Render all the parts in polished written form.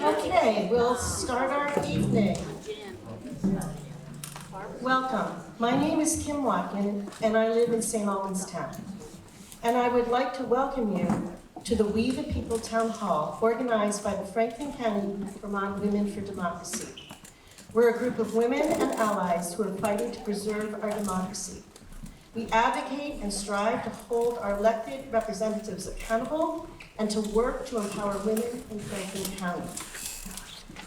Okay, we'll start our evening. Welcome. My name is Kim Watkin, and I live in St. Albans Town. And I would like to welcome you to the We the People Town Hall, organized by the Franklin County, Vermont Women for Democracy. We're a group of women and allies who are fighting to preserve our democracy. We advocate and strive to hold our elected representatives accountable and to work to empower women in Franklin County.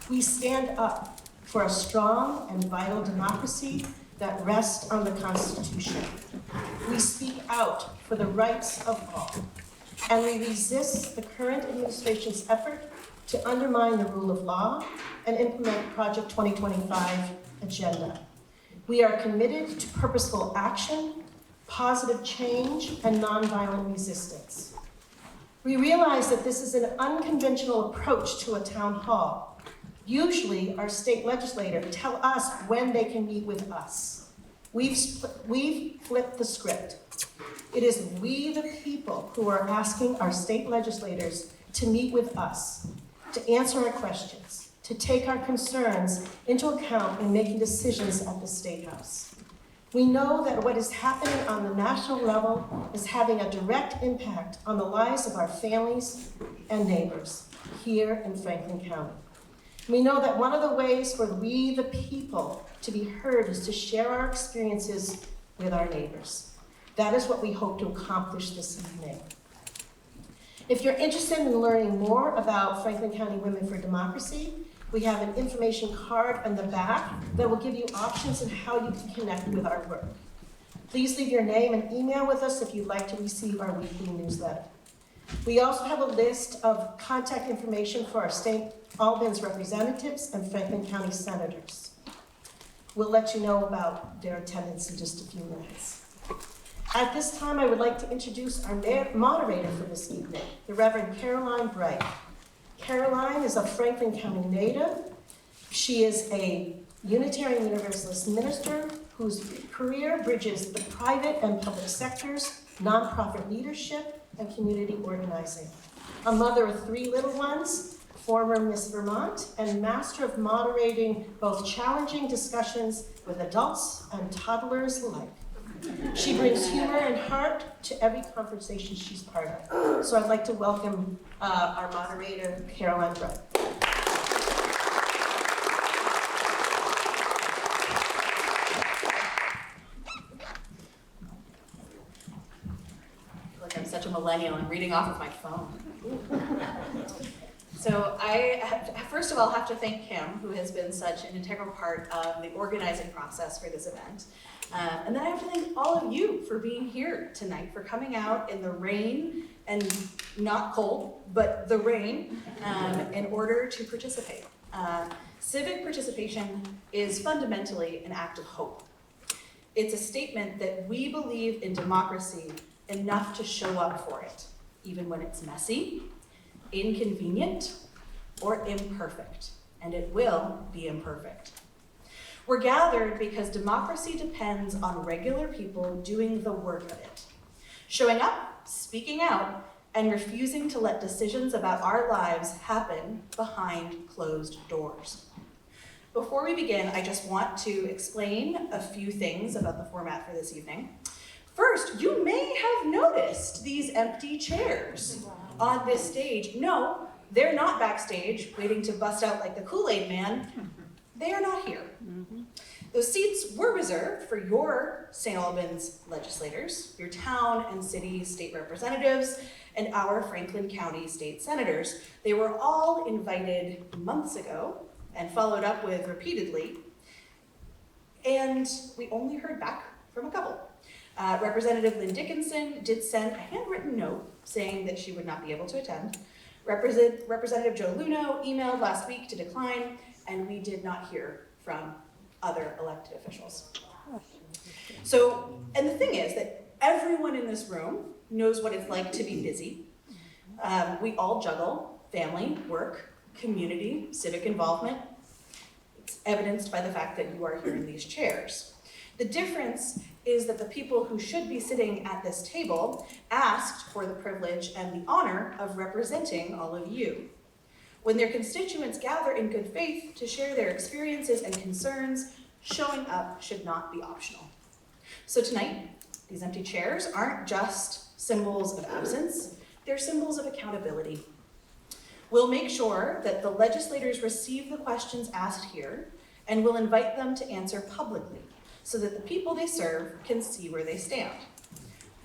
We stand up for a strong and vital democracy that rests on the Constitution. We speak out for the rights of all, and we resist the current administration's effort to undermine the rule of law and implement Project 2025 agenda. We are committed to purposeful action, positive change, and nonviolent resistance. We realize that this is an unconventional approach to a town hall. Usually, our state legislators tell us when they can meet with us. We've flipped the script. It is we the people who are asking our state legislators to meet with us, to answer our questions, to take our concerns into account in making decisions at the State House. We know that what is happening on the national level is having a direct impact on the lives of our families and neighbors here in Franklin County. We know that one of the ways for we the people to be heard is to share our experiences with our neighbors. That is what we hope to accomplish this evening. If you're interested in learning more about Franklin County Women for Democracy, we have an information card on the back that will give you options on how you can connect with our work. Please leave your name and email with us if you'd like to receive our weekly newsletter. We also have a list of contact information for our St. Albans representatives and Franklin County senators. We'll let you know about their attendance in just a few minutes. At this time, I would like to introduce our moderator for this evening, the Reverend Caroline Bright. Caroline is a Franklin County native. She is a Unitarian Universalist minister whose career bridges the private and public sectors, nonprofit leadership, and community organizing. A mother of 3 little ones, former Miss Vermont, and master of moderating both challenging discussions with adults and toddlers alike. She brings humor and heart to every conversation she's part of. So I'd like to welcome our moderator, Caroline Bright. Like I'm such a millennial, I'm reading off of my phone. So first of all, have to thank Kim, who has been such an integral part of the organizing process for this event. And then I have to thank all of you for being here tonight, for coming out in the rain, and not cold, but the rain, in order to participate. Civic participation is fundamentally an act of hope. It's a statement that we believe in democracy enough to show up for it, even when it's messy, inconvenient, or imperfect, and it will be imperfect. We're gathered because democracy depends on regular people doing the work of it, showing up, speaking out, and refusing to let decisions about our lives happen behind closed doors. Before we begin, I just want to explain a few things about the format for this evening. First, you may have noticed these empty chairs on this stage. No, they're not backstage waiting to bust out like the Kool-Aid man. They are not here. Those seats were reserved for your St. Albans legislators, your town and city state representatives, and our Franklin County state senators. They were all invited months ago and followed up with repeatedly, and we only heard back from a couple. Representative Lynn Dickinson did send a handwritten note saying that she would not be able to attend. Representative Joe Luno emailed last week to decline, and we did not hear from other elected officials. So, and the thing is that everyone in this room knows what it's like to be busy. We all juggle family, work, community, civic involvement. It's evidenced by the fact that you are here in these chairs. The difference is that the people who should be sitting at this table asked for the privilege and the honor of representing all of you. When their constituents gather in good faith to share their experiences and concerns, showing up should not be optional. So tonight, these empty chairs aren't just symbols of absence, they're symbols of accountability. We'll make sure that the legislators receive the questions asked here, and we'll invite them to answer publicly so that the people they serve can see where they stand.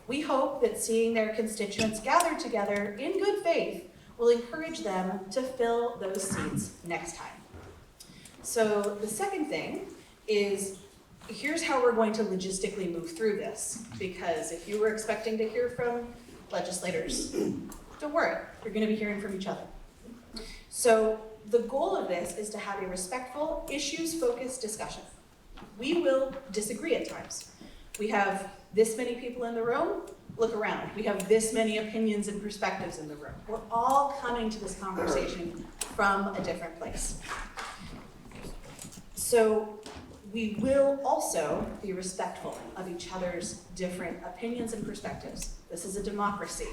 We hope that seeing their constituents gather together in good faith will encourage them to fill those seats next time. So the second thing is, here's how we're going to logistically move through this, because if you were expecting to hear from legislators, don't worry, you're going to be hearing from each other. So the goal of this is to have a respectful, issues-focused discussion. We will disagree at times. We have this many people in the room. Look around. We have this many opinions and perspectives in the room. We're all coming to this conversation from a different place. So we will also be respectful of each other's different opinions and perspectives. This is a democracy,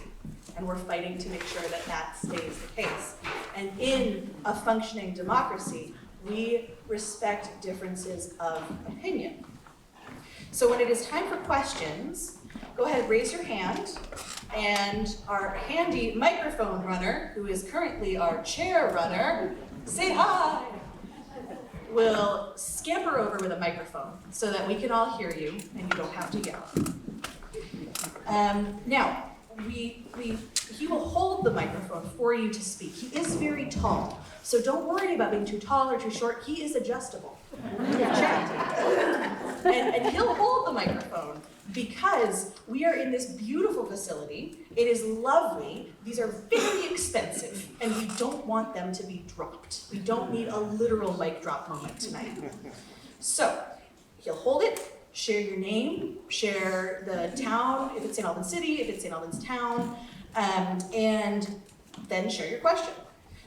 and we're fighting to make sure that that stays the case. And in a functioning democracy, we respect differences of opinion. So when it is time for questions, go ahead, raise your hand, and our handy microphone runner, who is currently our chair runner, say hi, will scamper over with a microphone so that we can all hear you and you don't have to yell. Now, he will hold the microphone for you to speak. He is very tall, so don't worry about being too tall or too short. He is adjustable. And he'll hold the microphone because we are in this beautiful facility. It is lovely. These are very expensive, and we don't want them to be dropped. We don't need a literal mic drop moment tonight. So he'll hold it, share your name, share the town, if it's St. Albans City, if it's St. Albans Town, and then share your question.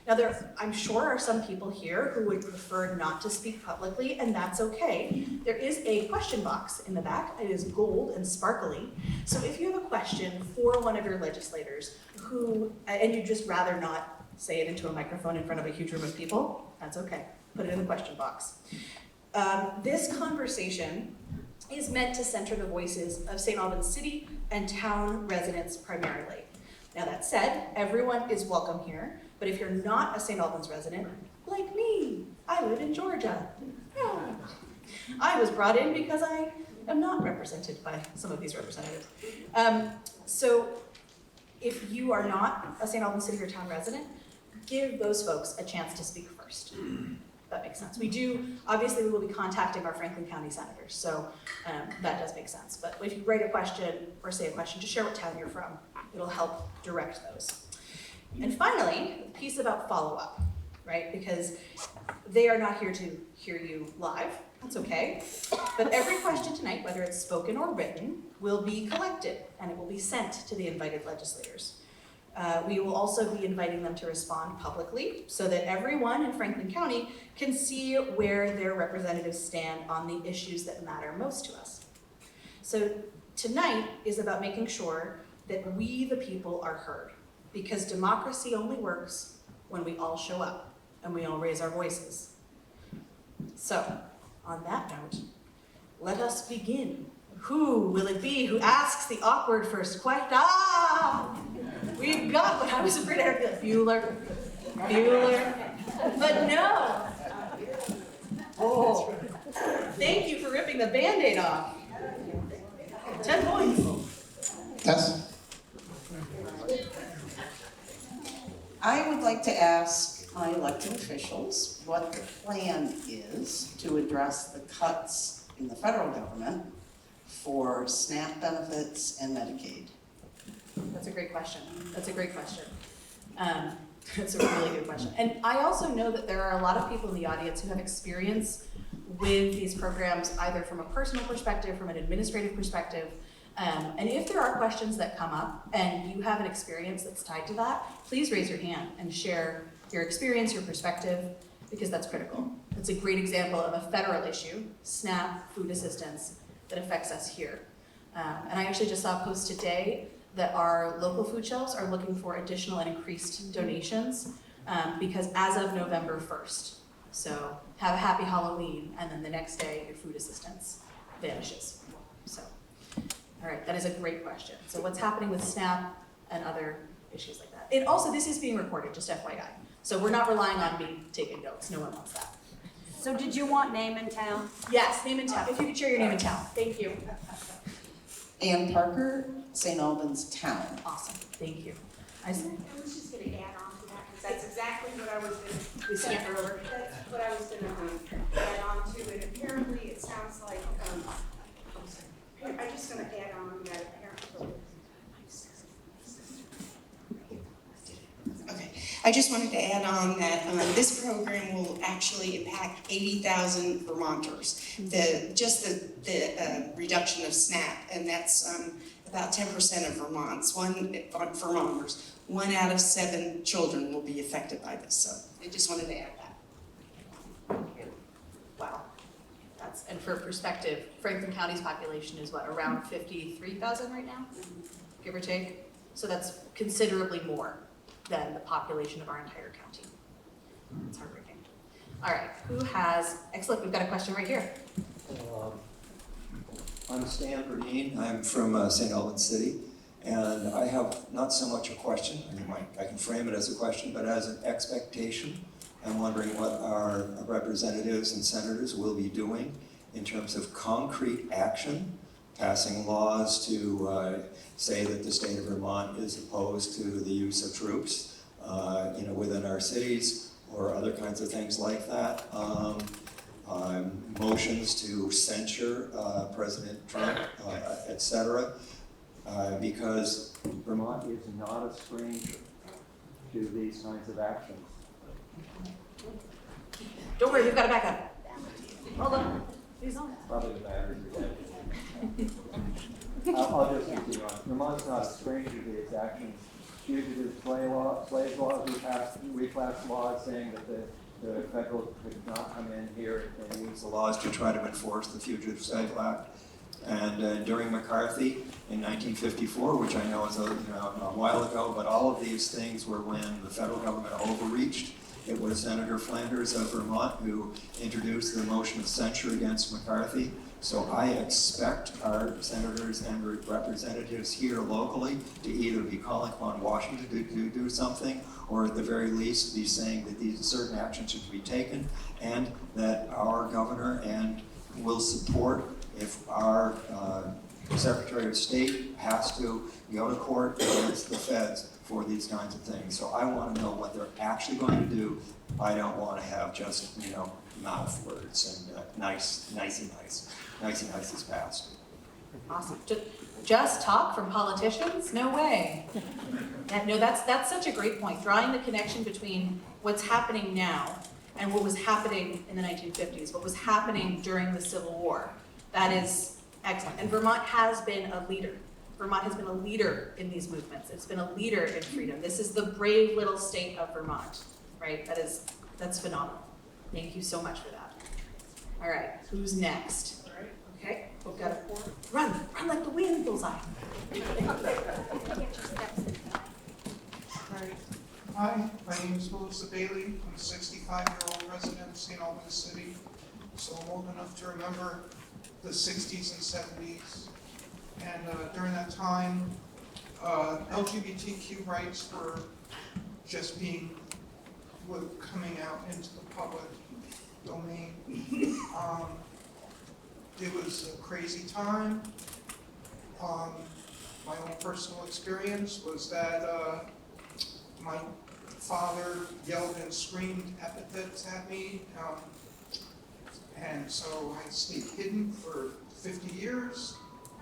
Now, there, I'm sure, are some people here who would prefer not to speak publicly, and that's okay. There is a question box in the back. It is gold and sparkly. So if you have a question for one of your legislators who, and you'd just rather not say it into a microphone in front of a huge room of people, that's okay. Put it in the question box. This conversation is meant to center the voices of St. Albans City and town residents primarily. Now that said, everyone is welcome here. But if you're not a St. Albans resident, like me, I live in Georgia. Yeah. I was brought in because I am not represented by some of these representatives. So if you are not a St. Albans City or town resident, give those folks a chance to speak first. That makes sense. We do, obviously we will be contacting our Franklin County senators, so that does make sense. But if you write a question or say a question, just share what town you're from. It'll help direct those. And finally, a piece about follow-up, right? Because they are not here to hear you live, that's okay. But every question tonight, whether it's spoken or written, will be collected and it will be sent to the invited legislators. We will also be inviting them to respond publicly so that everyone in Franklin County can see where their representatives stand on the issues that matter most to us. So tonight is about making sure that we, the people, are heard. Because democracy only works when we all show up and we all raise our voices. So, on that note, let us begin. Who will it be who asks the awkward first question? We've got what I was afraid I'd be like, Bueller. But no. Oh, thank you for ripping the Band-Aid off. 10 points. Yes. I would like to ask my elected officials what the plan is to address the cuts in the federal government for SNAP benefits and Medicaid. That's a great question. That's a great question. That's a really good question. And I also know that there are a lot of people in the audience who have experience with these programs, either from a personal perspective, from an administrative perspective. And if there are questions that come up and you have an experience that's tied to that, please raise your hand and share your experience, your perspective, because that's critical. It's a great example of a federal issue, SNAP, food assistance, that affects us here. And I actually just saw a post today that our local food shelves are looking for additional and increased donations because as of November 1st. So have a happy Halloween, and then the next day your food assistance vanishes. So, all right, that is a great question. So what's happening with SNAP and other issues like that? And also, this is being recorded, just FYI. So we're not relying on me taking notes. No one wants that. So did you want name and town? Yes, name and town. If you could share your name and town. Thank you. Ann Parker, St. Albans Town. Awesome. Thank you. I was just gonna add on to that, because that's exactly what I was gonna. We skipped over. That's what I was gonna add on to, and apparently it sounds like, I'm just gonna add on that apparently. Okay, I just wanted to add on that this program will actually impact 80,000 Vermonters. The reduction of SNAP, and that's about 10% of Vermonters. 1 out of 7 children will be affected by this, so I just wanted to add that. Wow. And for perspective, Franklin County's population is what, around 53,000 right now, give or take? So that's considerably more than the population of our entire county. It's heartbreaking. All right, who has, excellent, we've got a question right here. I'm Stan Burdine. I'm from St. Albans City, and I have not so much a question. I can frame it as a question, but as an expectation. I'm wondering what our representatives and senators will be doing in terms of concrete action, passing laws to say that the state of Vermont is opposed to the use of troops, within our cities, or other kinds of things like that. Motions to censure President Trump, etc. Because Vermont is not a stranger to these kinds of actions. Don't worry, we've got to back up. Hold on. Please on. Probably the batteries are dead. I'll just continue on. Vermont's not a stranger to these actions. Fugitive slave laws, we passed laws saying that the federal could not come in here and use the laws to try to enforce the Fugitive Slave Act. And during McCarthy in 1954, which I know is a while ago, but all of these things were when the federal government overreached. It was Senator Flanders of Vermont who introduced the motion of censure against McCarthy. So I expect our senators and representatives here locally to either be calling upon Washington to do something, or at the very least be saying that these certain actions should be taken, and that our governor and will support if our Secretary of State has to go to court against the feds for these kinds of things. So I want to know what they're actually going to do. I don't want to have just, mouth words and nicey is passed. Awesome. Just talk from politicians? No way. No, that's such a great point. Drawing the connection between what's happening now and what was happening in the 1950s, what was happening during the Civil War. That is excellent. And Vermont has been a leader. Vermont has been a leader in these movements. It's been a leader in freedom. This is the brave little state of Vermont, right? That's phenomenal. Thank you so much for that. All right, who's next? Okay, we've got to run like the wind, bullseye. Hi, my name is Melissa Bailey. I'm a 65-year-old resident of St. Albans City, so I'm old enough to remember the 60s and 70s. And during that time, LGBTQ rights were just coming out into the public domain. It was a crazy time. My own personal experience was that my father yelled and screamed epithets at me, and so I stayed hidden for 50 years.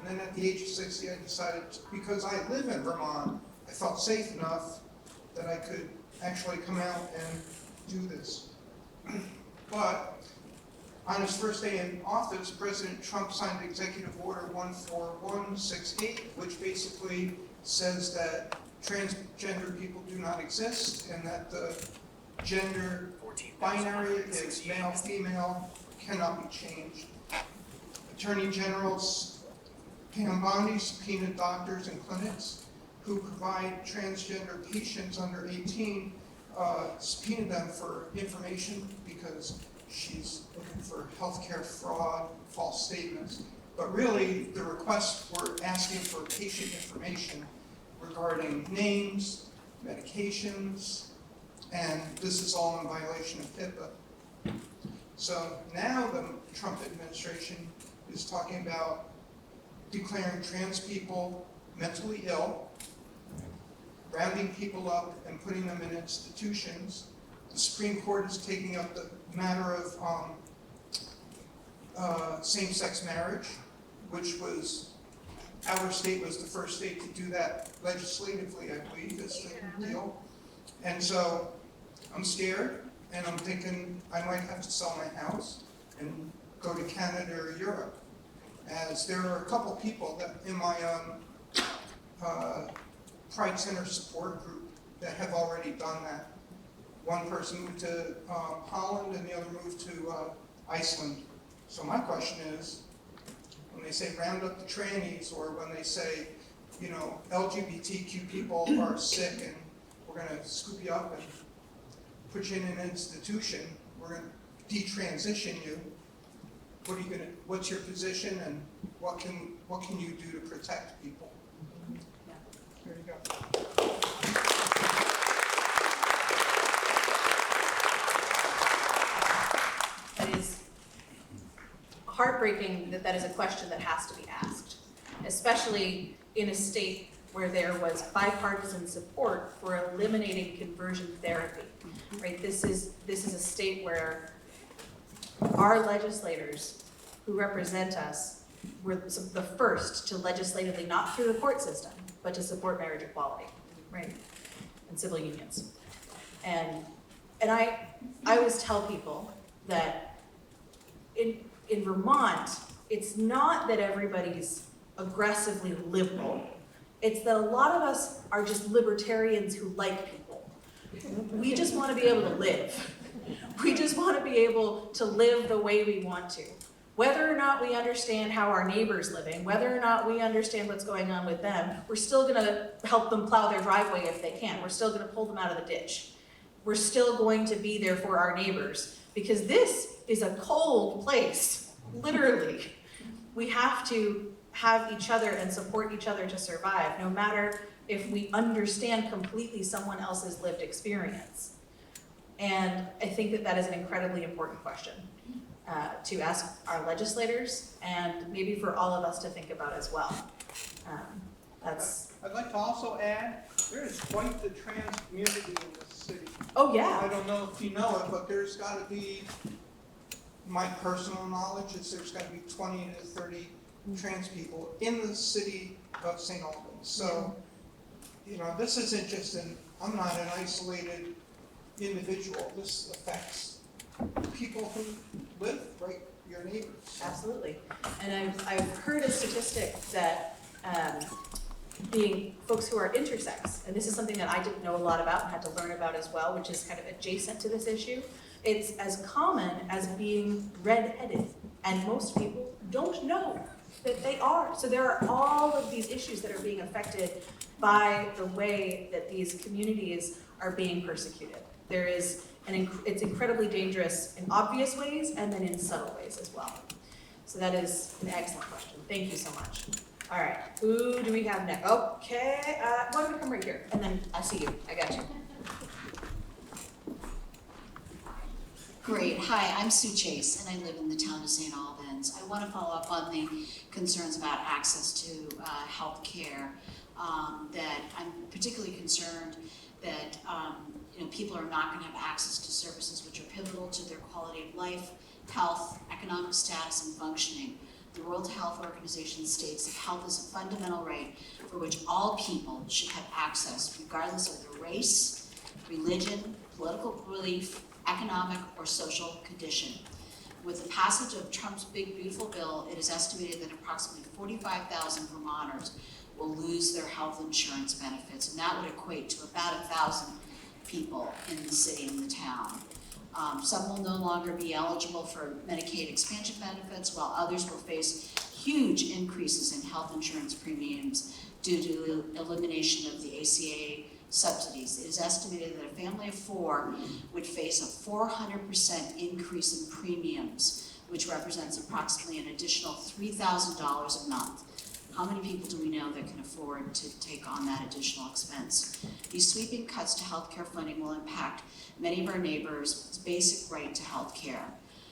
And then at the age of 60, I decided, because I live in Vermont, I felt safe enough that I could actually come out and do this. But on his first day in office, President Trump signed Executive Order 14168, which basically says that transgender people do not exist and that the gender binary is male, female, cannot be changed. Attorney General's Pam Bondi subpoenaed doctors and clinics who provide transgender patients under 18, subpoenaed them for information because she's looking for healthcare fraud, false statements. But really, the requests were asking for patient information regarding names, medications, and this is all in violation of HIPAA. So now the Trump administration is talking about declaring trans people mentally ill, rounding people up and putting them in institutions. The Supreme Court is taking up the matter of same-sex marriage, which was, our state was the first state to do that legislatively, I believe, is the deal. And so I'm scared, and I'm thinking I might have to sell my house and go to Canada or Europe, as there are a couple people that in my Pride Center support group that have already done that. One person moved to Holland and the other moved to Iceland. So my question is, when they say round up the trannies, or when they say, you know, LGBTQ people are sick and we're gonna scoop you up and put you in an institution, we're gonna detransition you, what's your position, and what can you do to protect people? There you go. That is heartbreaking that that is a question that has to be asked, especially in a state where there was bipartisan support for eliminating conversion therapy, right? This is a state where our legislators who represent us were the first to legislatively, not through the court system, but to support marriage equality, right? And civil unions. And I always tell people that in Vermont, it's not that everybody's aggressively liberal. It's that a lot of us are just libertarians who like people. We just want to be able to live. We just want to be able to live the way we want to. Whether or not we understand how our neighbor's living, whether or not we understand what's going on with them, we're still going to help them plow their driveway if they can. We're still going to pull them out of the ditch. We're still going to be there for our neighbors, because this is a cold place, literally. We have to have each other and support each other to survive, no matter if we understand completely someone else's lived experience. And I think that that is an incredibly important question to ask our legislators, and maybe for all of us to think about as well. I'd like to also add, there is quite the trans community in this city. Oh yeah. I don't know if you know it, but there's got to be, my personal knowledge is there's got to be 20 to 30 trans people in the city of St. Albans. So, you know, this isn't just I'm not an isolated individual. This affects people who live right, your neighbors. Absolutely. And I've heard a statistic that being folks who are intersex, and this is something that I didn't know a lot about and had to learn about as well, which is kind of adjacent to this issue. It's as common as being redheaded, and most people don't know that they are. So there are all of these issues that are being affected by the way that these communities are being persecuted. There is it's incredibly dangerous in obvious ways and then in subtle ways as well. So that is an excellent question. Thank you so much. All right, who do we have next? Okay, why don't we come right here? And then I see you, I got you. Great. Hi, I'm Sue Chase, and I live in the town of St. Albans. I want to follow up on the concerns about access to health care. That I'm particularly concerned that people are not going to have access to services which are pivotal to their quality of life, health, economic status, and functioning. The World Health Organization states that health is a fundamental right for which all people should have access, regardless of their race, religion, political belief, economic, or social condition. With the passage of Trump's big, beautiful bill, it is estimated that approximately 45,000 Vermonters will lose their health insurance benefits, and that would equate to about 1,000 people in the city and the town. Some will no longer be eligible for Medicaid expansion benefits, while others will face huge increases in health insurance premiums due to the elimination of the ACA subsidies. It is estimated that a family of 4 would face a 400% increase in premiums, which represents approximately an additional $3,000 a month. How many people do we know that can afford to take on that additional expense? These sweeping cuts to healthcare funding will impact many of our neighbors' basic right to health care.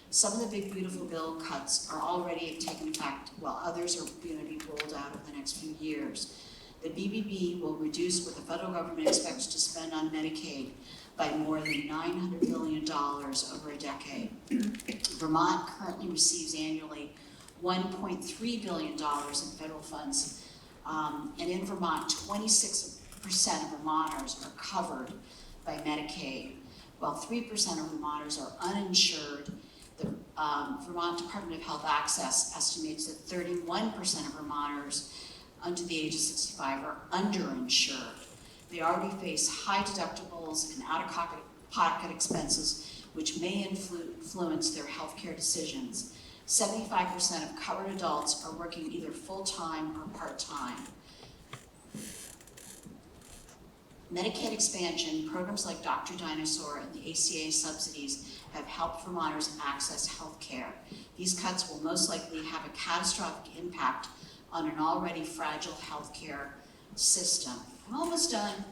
Some of the big beautiful bill cuts are already taking effect, while others are going to be rolled out over the next few years. The BBB will reduce what the federal government expects to spend on Medicaid by more than $900 billion over a decade. Vermont currently receives annually $1.3 billion in federal funds, and in Vermont, 26% of Vermonters are covered by Medicaid, while 3% of Vermonters are uninsured. The Vermont Department of Health Access estimates that 31% of Vermonters under the age of 65 are underinsured. They already face high deductibles and out-of-pocket expenses, which may influence their healthcare decisions. 75% of covered adults are working either full-time or part-time. Medicaid expansion, programs like Dr. Dinosaur and the ACA subsidies have helped Vermonters access health care. These cuts will most likely have a catastrophic impact on an already fragile healthcare system. I'm almost done.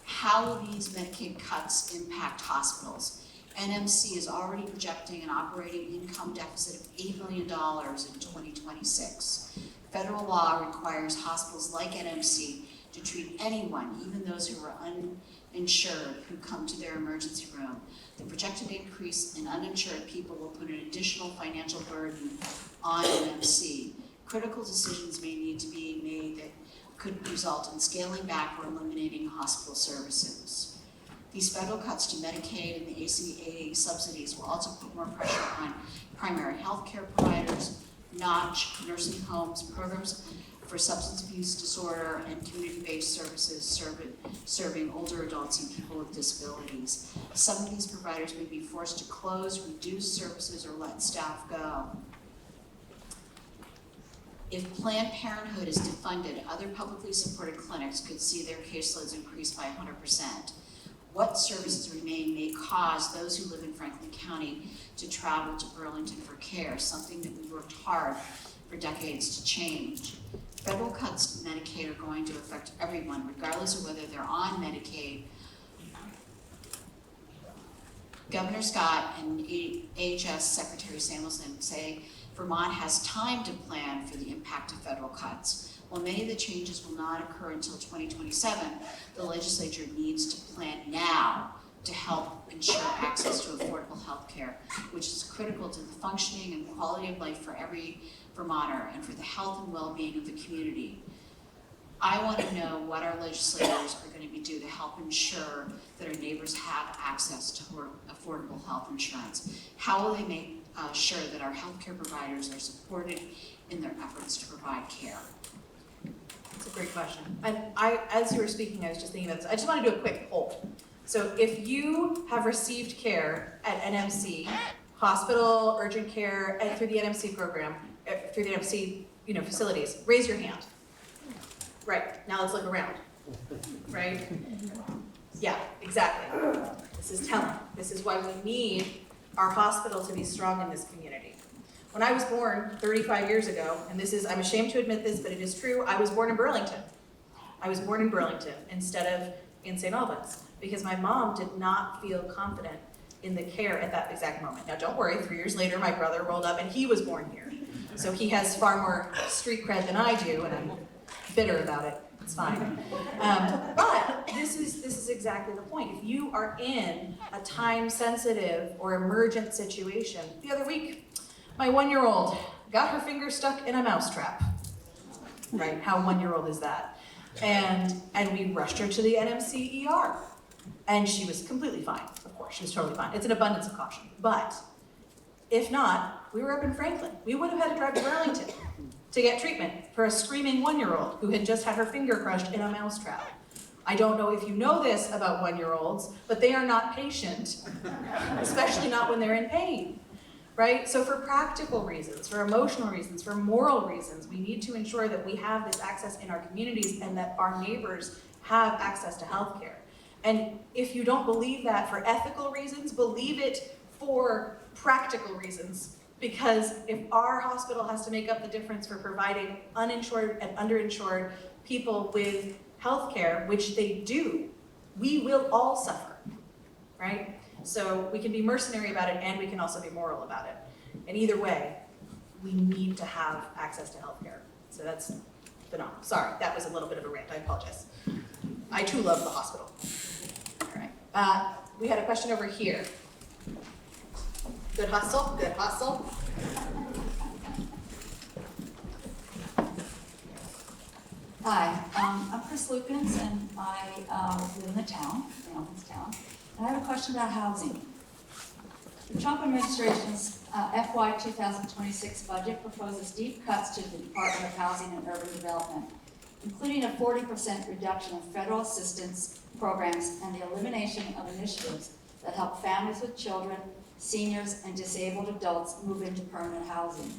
How will these Medicaid cuts impact hospitals? NMC is already projecting an operating income deficit of $8 million in 2026. Federal law requires hospitals like NMC to treat anyone, even those who are uninsured, who come to their emergency room. The projected increase in uninsured people will put an additional financial burden on NMC. Critical decisions may need to be made that could result in scaling back or eliminating hospital services. These federal cuts to Medicaid and the ACA subsidies will also put more pressure on primary health care providers, notch nursing homes, programs for substance abuse disorder, and community-based services serving older adults and people with disabilities. Some of these providers may be forced to close, reduce services, or let staff go. If Planned Parenthood is defunded, other publicly supported clinics could see their caseloads increase by 100%. What services remain may cause those who live in Franklin County to travel to Burlington for care, something that we've worked hard for decades to change. Federal cuts to Medicaid are going to affect everyone, regardless of whether they're on Medicaid. Governor Scott and AHS Secretary Samuelson say Vermont has time to plan for the impact of federal cuts. While many of the changes will not occur until 2027, the legislature needs to plan now to help ensure access to affordable health care, which is critical to the functioning and quality of life for every Vermonter and for the health and well-being of the community. I want to know what our legislators are going to do to help ensure that our neighbors have access to affordable health insurance. How will they make sure that our healthcare providers are supported in their efforts to provide care? That's a great question. And as you were speaking, I was just thinking about this. I just want to do a quick poll. So if you have received care at NMC, hospital, urgent care, and through the NMC program, through the NMC facilities, raise your hand. Right, now let's look around. Right? Yeah, exactly. This is telling. This is why we need our hospital to be strong in this community. When I was born 35 years ago, and I'm ashamed to admit this, but it is true, I was born in Burlington. I was born in Burlington instead of in St. Albans, because my mom did not feel confident in the care at that exact moment. Now don't worry, 3 years later my brother rolled up and he was born here. So he has far more street cred than I do, and I'm bitter about it. It's fine. But this is exactly the point. If you are in a time-sensitive or emergent situation, the other week, my 1-year-old got her finger stuck in a mousetrap. Right? How 1-year-old is that? And we rushed her to the NMC ER. And she was completely fine, of course. She was totally fine. It's an abundance of caution. But if not, we were up in Franklin. We would have had to drive to Burlington to get treatment for a screaming 1-year-old who had just had her finger crushed in a mousetrap. I don't know if you know this about 1-year-olds, but they are not patient, especially not when they're in pain, right? So for practical reasons, for emotional reasons, for moral reasons, we need to ensure that we have this access in our communities and that our neighbors have access to healthcare. And if you don't believe that for ethical reasons, believe it for practical reasons. Because if our hospital has to make up the difference for providing uninsured and underinsured people with healthcare, which they do, we will all suffer, right? So we can be mercenary about it and we can also be moral about it. And either way, we need to have access to healthcare. So that's phenomenal. Sorry, that was a little bit of a rant, I apologize. I too love the hospital. All right, we had a question over here. Good hustle, good hustle. Hi, I'm Chris Lukens, and I live in the town, in Albans town, and I have a question about housing. The Trump administration's FY 2026 budget proposes deep cuts to the Department of Housing and Urban Development, including a 40% reduction in federal assistance programs and the elimination of initiatives that help families with children, seniors, and disabled adults move into permanent housing.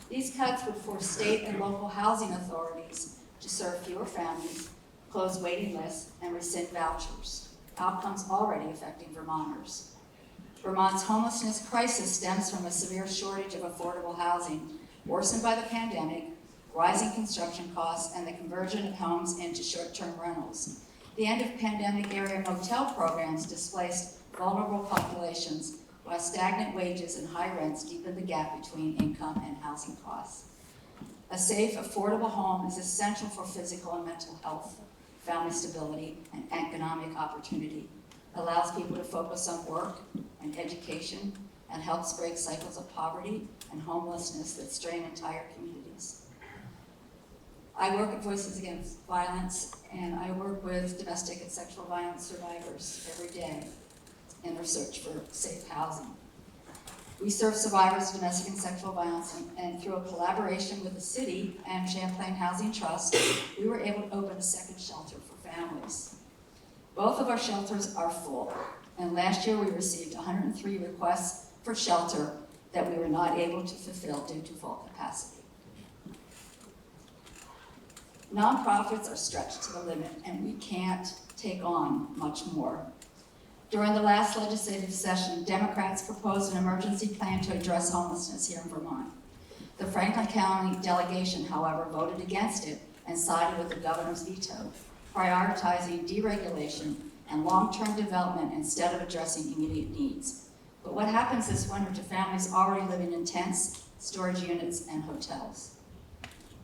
These cuts would force state and local housing authorities to serve fewer families, close waiting lists, and rescind vouchers, outcomes already affecting Vermonters. Vermont's homelessness crisis stems from a severe shortage of affordable housing, worsened by the pandemic, rising construction costs, and the conversion of homes into short-term rentals. The end of pandemic area motel programs displaced vulnerable populations, while stagnant wages and high rents deepen the gap between income and housing costs. A safe, affordable home is essential for physical and mental health, family stability, and economic opportunity. It allows people to focus on work and education and helps break cycles of poverty and homelessness that strain entire communities. I work at Voices Against Violence, and I work with domestic and sexual violence survivors every day in their search for safe housing. We serve survivors of domestic and sexual violence, and through a collaboration with the city and Champlain Housing Trust, we were able to open a second shelter for families. Both of our shelters are full, and last year we received 103 requests for shelter that we were not able to fulfill due to full capacity. Nonprofits are stretched to the limit, and we can't take on much more. During the last legislative session, Democrats proposed an emergency plan to address homelessness here in Vermont. The Franklin County delegation, however, voted against it and sided with the governor's veto, prioritizing deregulation and long-term development instead of addressing immediate needs. But what happens this winter to families already living in tents, storage units, and hotels?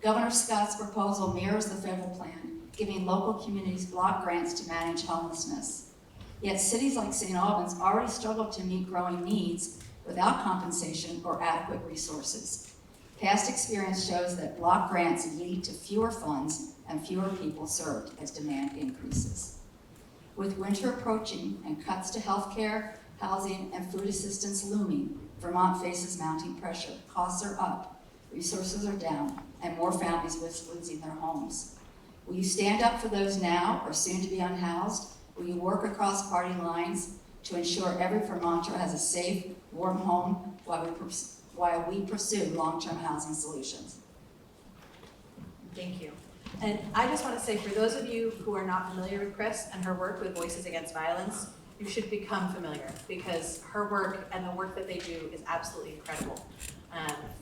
Governor Scott's proposal mirrors the federal plan, giving local communities block grants to manage homelessness. Yet cities like St. Albans already struggle to meet growing needs without compensation or adequate resources. Past experience shows that block grants lead to fewer funds and fewer people served as demand increases. With winter approaching and cuts to healthcare, housing, and food assistance looming, Vermont faces mounting pressure. Costs are up, resources are down, and more families risk losing their homes. Will you stand up for those now or soon to be unhoused? Will you work across party lines to ensure every Vermonter has a safe, warm home while we pursue long-term housing solutions? Thank you. And I just want to say, for those of you who are not familiar with Chris and her work with Voices Against Violence, you should become familiar, because her work and the work that they do is absolutely incredible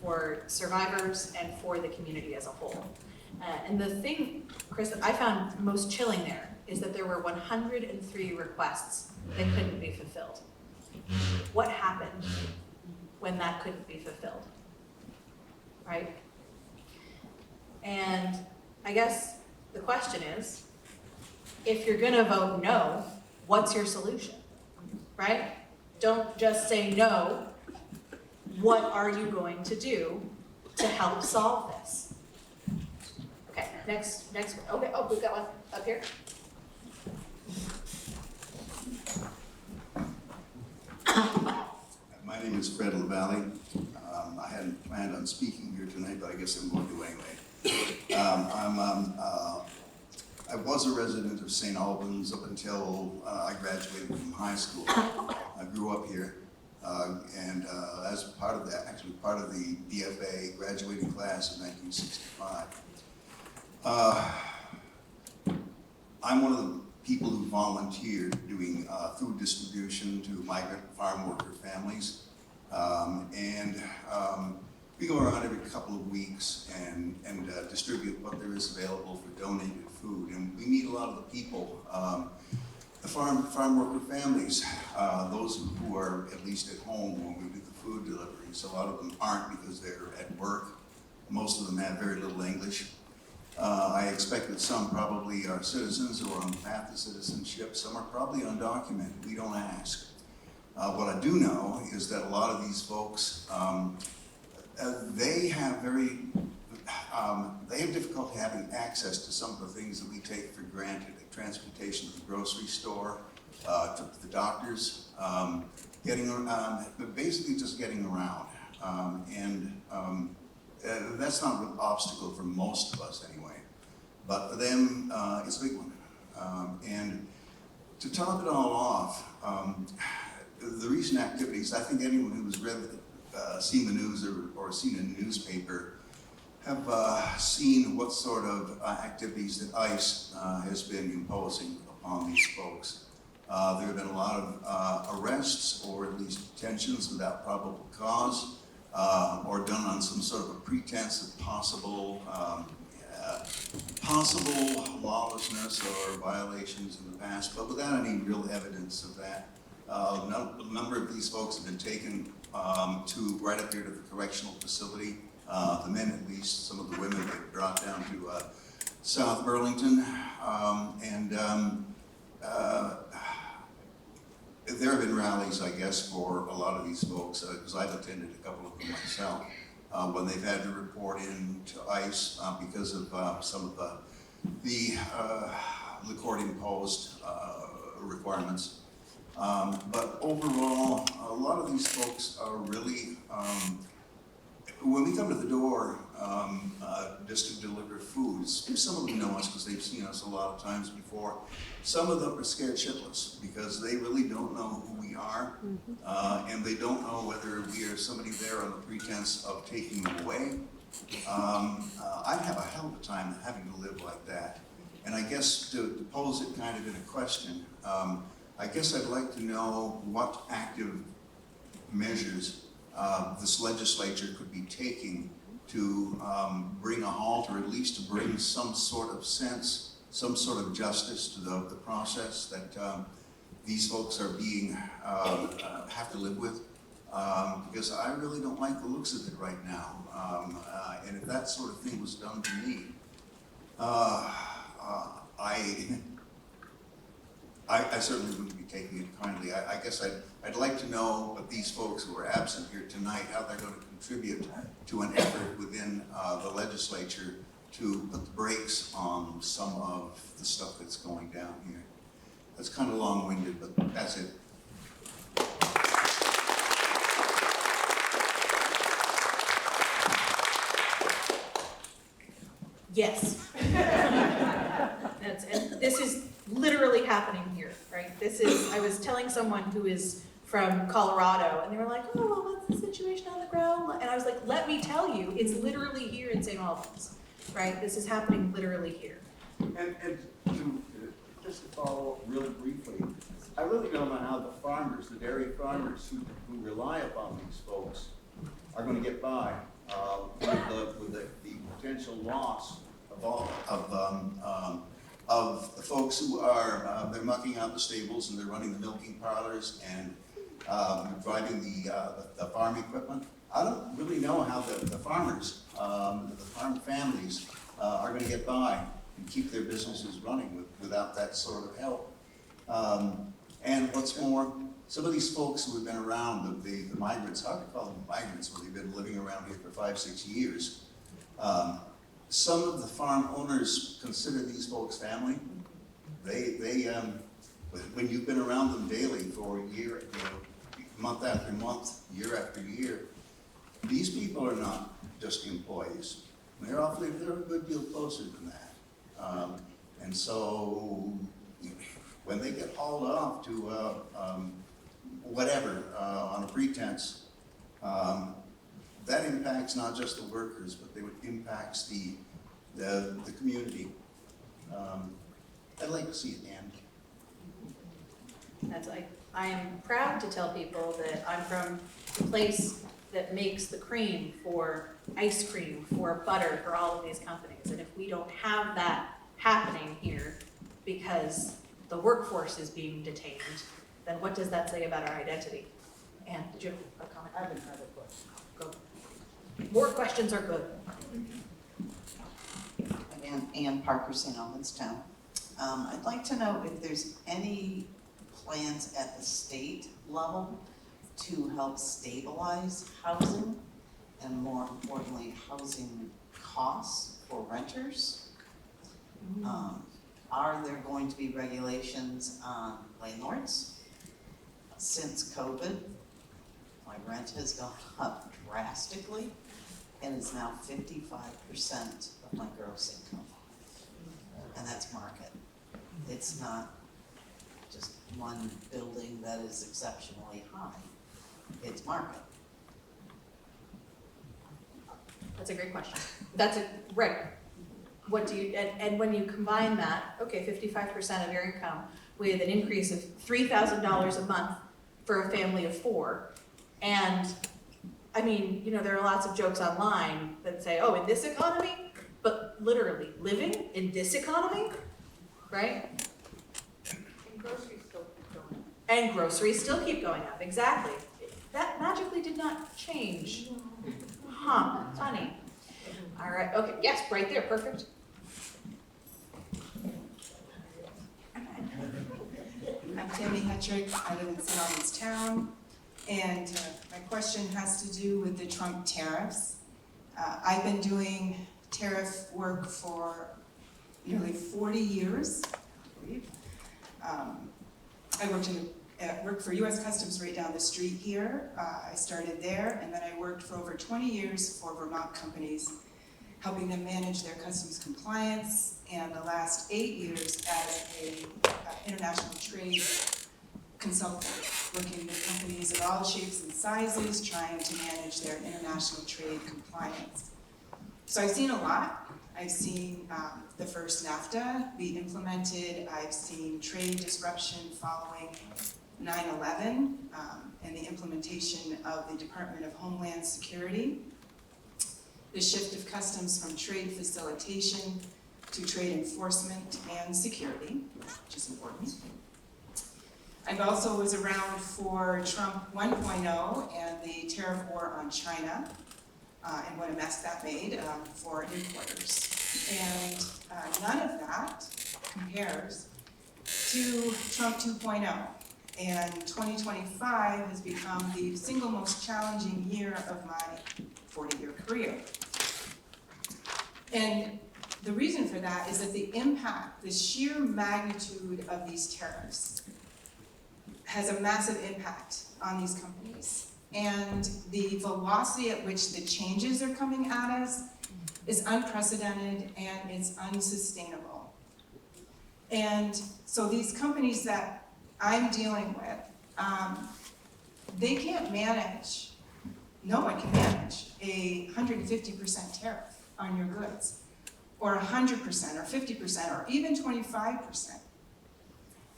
for survivors and for the community as a whole. And the thing, Chris, that I found most chilling there is that there were 103 requests that couldn't be fulfilled. What happened when that couldn't be fulfilled, right? And I guess the question is, if you're gonna vote no, what's your solution, right? Don't just say no. What are you going to do to help solve this? Okay, next, okay, oh, we've got one up here. My name is Fred LaValle. I hadn't planned on speaking here tonight, but I guess I'm going to anyway. I'm I was a resident of St. Albans up until I graduated from high school. I grew up here, and as part of that, actually part of the DFA graduating class in 1965. I'm one of the people who volunteered doing food distribution to migrant farm worker families. We go around every couple of weeks and distribute what there is available for donated food. And we meet a lot of the people, the farm worker families, those who are at least at home when we do the food deliveries. A lot of them aren't because they're at work. Most of them have very little English. I expect that some probably are citizens or on the path to citizenship. Some are probably undocumented. We don't ask. What I do know is that a lot of these folks, they have difficulty having access to some of the things that we take for granted, like transportation to the grocery store, to the doctors, basically just getting around. That's not an obstacle for most of us anyway, but for them, it's a big one. And to top it all off, the recent activities, I think anyone who has seen the news or seen a newspaper have seen what sort of activities that ICE has been imposing upon these folks. There have been a lot of arrests or at least detentions without probable cause, or done on some sort of a pretense of possible lawlessness or violations in the past, but without any real evidence of that. A number of these folks have been taken to right up here to the correctional facility. The men, at least, some of the women, they were brought down to South Burlington, there have been rallies, I guess, for a lot of these folks, because I've attended a couple of them myself, when they've had to report in to ICE because of some of the court-imposed requirements. But overall, a lot of these folks are really, when we come to the door just to deliver food, some of them know us because they've seen us a lot of times before. Some of them are scared shitless because they really don't know who we are, and they don't know whether we are somebody there on the pretense of taking them away. I'd have a hell of a time having to live like that. And I guess to pose it kind of in a question, I guess I'd like to know what active measures this legislature could be taking to bring a halt, or at least to bring some sort of sense, some sort of justice to the process that these folks are have to live with. Because I really don't like the looks of it right now. And if that sort of thing was done to me, I certainly wouldn't be taking it kindly. I guess I'd like to know what these folks who are absent here tonight, how they're going to contribute to an effort within the legislature to put the brakes on some of the stuff that's going down here. That's kind of long-winded, but that's it. Yes. And this is literally happening here, right? I was telling someone who is from Colorado, and they were like, oh, well, what's the situation on the ground? And I was like, let me tell you, it's literally here in St. Albans, right? This is happening literally here. And just to follow up really briefly, I really don't know how the farmers, the dairy farmers who rely upon these folks are going to get by with the potential loss of the folks who are they're mucking out the stables and they're running the milking parlors and driving the farm equipment. I don't really know how the farmers, the farm families are going to get by and keep their businesses running without that sort of help. And what's more, some of these folks who have been around, the migrants, hard to call them migrants when they've been living around here for 5-6 years, some of the farm owners consider these folks family. When you've been around them daily for a year, month after month, year after year, these people are not just employees. They're a good deal closer than that. And so when they get hauled off to whatever on a pretense, that impacts not just the workers, but it impacts the community. I'd like to see it end. I am proud to tell people that I'm from a place that makes the cream for ice cream, for butter, for all of these companies. And if we don't have that happening here because the workforce is being detained, then what does that say about our identity? Anne, did you have a comment? I haven't had a question. Go. More questions are good. Again, Ann Parker, St. Albans Town. I'd like to know if there's any plans at the state level to help stabilize housing, and more importantly, housing costs for renters. Are there going to be regulations on landlords? Since COVID, my rent has gone up drastically and is now 55% of my gross income. And that's market. It's not just one building that is exceptionally high. It's market. That's a great question. Right. What do you, and when you combine that, okay, 55% of your income with an increase of $3,000 a month for a family of 4, and I mean, you know, there are lots of jokes online that say, oh, in this economy, but literally living in this economy, right? And groceries still keep going. And groceries still keep going up, exactly. That magically did not change. Huh, funny. All right, okay, yes, right there, perfect. I'm Tammy Hetrick, I live in St. Albans Town, and my question has to do with the Trump tariffs. I've been doing tariff work for nearly 40 years, I believe. I worked for U.S. Customs right down the street here. I started there, and then I worked for over 20 years for Vermont companies, helping them manage their customs compliance, and the last 8 years as a international trade consultant, working with companies of all shapes and sizes, trying to manage their international trade compliance. So I've seen a lot. I've seen the first NAFTA be implemented. I've seen trade disruption following 9/11 and the implementation of the Department of Homeland Security. The shift of customs from trade facilitation to trade enforcement and security, which is important. I also was around for Trump 1.0 and the tariff war on China, and what a mess that made for importers. And none of that compares to Trump 2.0. And 2025 has become the single most challenging year of my 40-year career. And the reason for that is that the impact, the sheer magnitude of these tariffs has a massive impact on these companies. And the velocity at which the changes are coming at us is unprecedented and it's unsustainable. And so these companies that I'm dealing with, they can't manage, no one can manage a 150% tariff on your goods, or 100%, or 50%, or even 25%.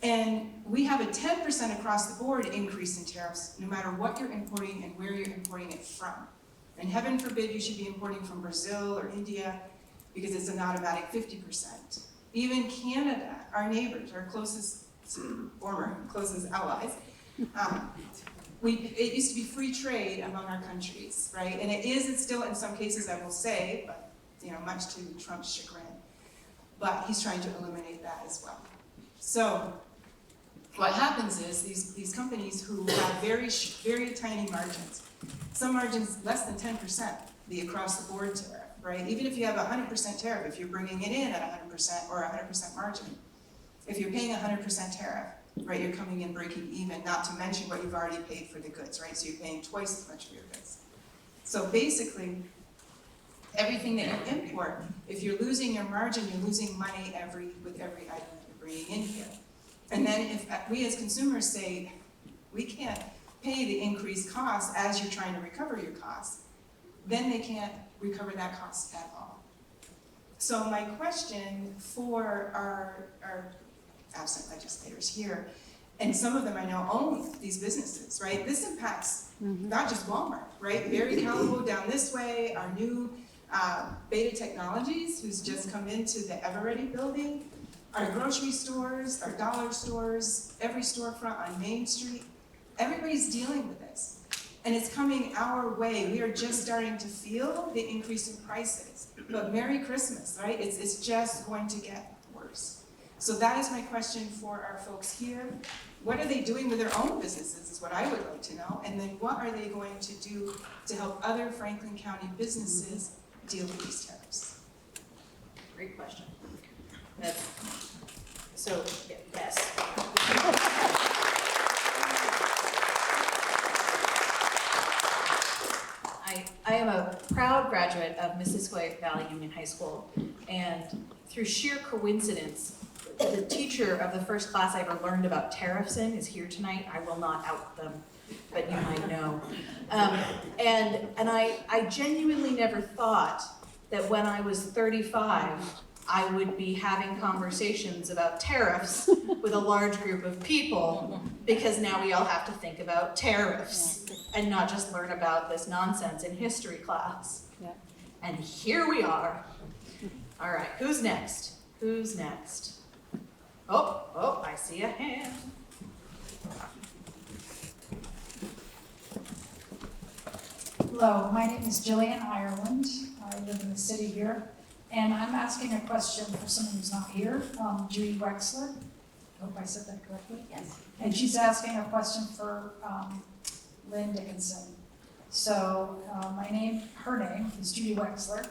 And we have a 10% across the board increase in tariffs, no matter what you're importing and where you're importing it from. And heaven forbid you should be importing from Brazil or India, because it's an automatic 50%. Even Canada, our neighbors, our closest, former closest allies, it used to be free trade among our countries, right? And it is, it's still in some cases, I will say, but you know, much to Trump's chagrin. But he's trying to eliminate that as well. So what happens is these companies who have very tiny margins, some margins less than 10%, the across the board tariff, right? Even if you have a 100% tariff, if you're bringing it in at 100% or 100% margin, if you're paying 100% tariff, right, you're coming in breaking even, not to mention what you've already paid for the goods, right? So you're paying twice as much for your goods. So basically, everything that you import, if you're losing your margin, you're losing money with every item that you're bringing in here. And then if we as consumers say, we can't pay the increased cost as you're trying to recover your costs, then they can't recover that cost at all. So my question for our absent legislators here, and some of them I know own these businesses, right? This impacts not just Walmart, right? Barry Callebaut down this way, our new Beta Technologies, who's just come into the Eveready building, our grocery stores, our dollar stores, every storefront on Main Street, everybody's dealing with this. And it's coming our way. We are just starting to feel the increase in prices. But Merry Christmas, right? It's just going to get worse. So that is my question for our folks here. What are they doing with their own businesses is what I would like to know. And then what are they going to do to help other Franklin County businesses deal with these tariffs? Great question. So, yes. I am a proud graduate of Missisquoi Valley Union High School, and through sheer coincidence, the teacher of the first class I ever learned about tariffs in is here tonight. I will not out them, but you might know. And I genuinely never thought that when I was 35, I would be having conversations about tariffs with a large group of people, because now we all have to think about tariffs and not just learn about this nonsense in history class. Yeah. And here we are. All right, who's next? Who's next? Oh, I see a hand. Hello, my name is Jillian Ireland. I live in the city here. And I'm asking a question for someone who's not here, Judy Wexler. I hope I said that correctly. Yes. And she's asking a question for Lynn Dickinson. So her name is Judy Wexler.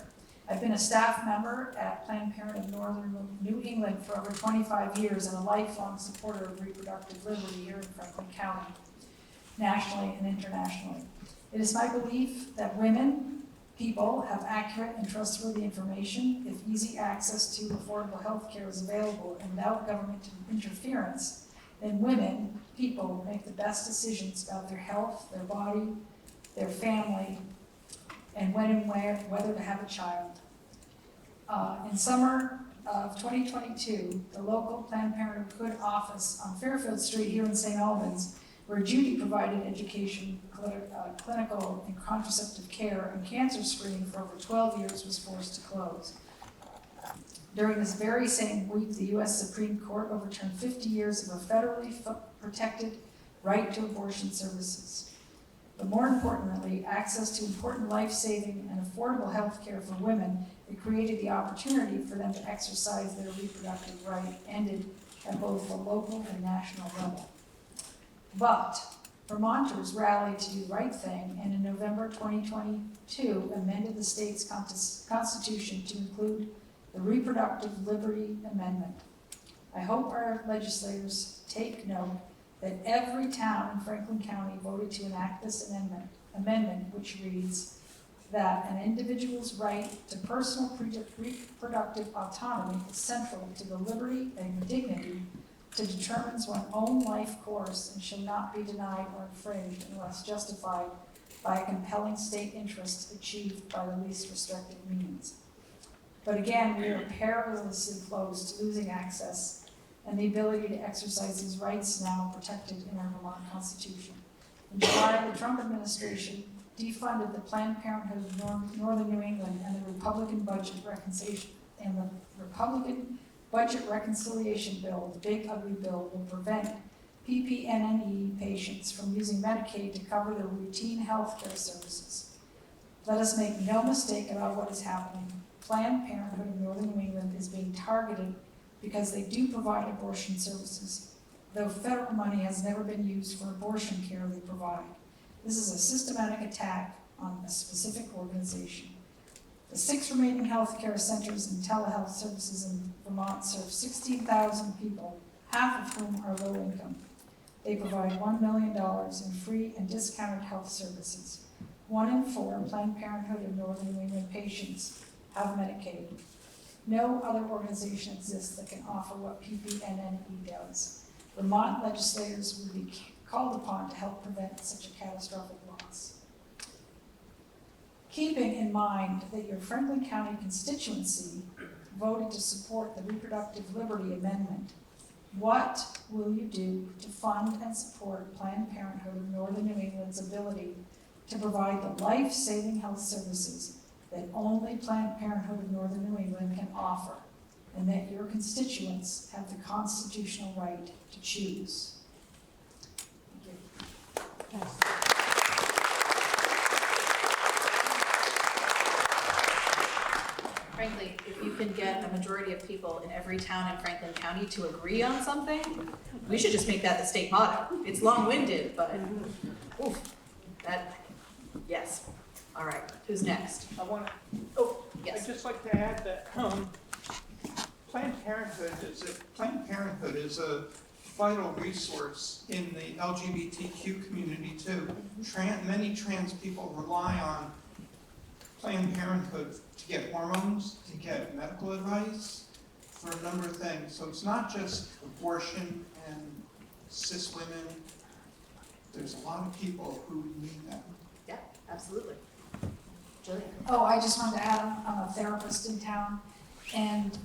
I've been a staff member at Planned Parenthood Northern New England for over 25 years and a lifelong supporter of reproductive liberty here in Franklin County, nationally and internationally. It is my belief that people have accurate and trustworthy information if easy access to affordable health care is available and without government interference, then people make the best decisions about their health, their body, their family, and when and whether to have a child. In summer of 2022, the local Planned Parenthood office on Fairfield Street here in St. Albans, where Judy provided education, clinical and contraceptive care, and cancer screening for over 12 years, was forced to close. During this very same week, the U.S. Supreme Court overturned 50 years of a federally protected right to abortion services. But more importantly, access to important life-saving and affordable health care for women that created the opportunity for them to exercise their reproductive right ended at both the local and national level. But Vermonters rallied to do the right thing, and in November 2022 amended the state's constitution to include the Reproductive Liberty Amendment. I hope our legislators take note that every town in Franklin County voted to enact this amendment, which reads that an individual's right to personal reproductive autonomy is central to the liberty and dignity to determine one's own life course and shall not be denied or infringed unless justified by a compelling state interest achieved by the least restrictive means. But again, we are perilously close to losing access and the ability to exercise these rights now protected in our Vermont Constitution. In July, the Trump administration defunded the Planned Parenthood of Northern New England and the Republican Budget Reconciliation Bill, the Big Ugly Bill, will prevent PPNNE patients from using Medicaid to cover their routine health care services. Let us make no mistake about what is happening. Planned Parenthood of Northern New England is being targeted because they do provide abortion services, though federal money has never been used for abortion care they provide. This is a systematic attack on a specific organization. The 6 remaining healthcare centers and telehealth services in Vermont serve 16,000 people, half of whom are low income. They provide $1 million in free and discounted health services. 1 in 4 Planned Parenthood of Northern New England patients have Medicaid. No other organization exists that can offer what PPNNE does. Vermont legislators will be called upon to help prevent such a catastrophic loss. Keeping in mind that your Franklin County constituency voted to support the Reproductive Liberty Amendment, what will you do to fund and support Planned Parenthood of Northern New England's ability to provide the life-saving health services that only Planned Parenthood of Northern New England can offer, and that your constituents have the constitutional right to choose? Thank you. Frankly, if you can get a majority of people in every town in Franklin County to agree on something, we should just make that the state motto. It's long-winded, but oof, that, yes. All right, who's next? I'd just like to add that Planned Parenthood is a vital resource in the LGBTQ community too. Many trans people rely on Planned Parenthood to get hormones, to get medical advice, for a number of things. So it's not just abortion and cis women. There's a lot of people who need that. Yeah, absolutely. Jillian. Oh, I just wanted to add, I'm a therapist in town, and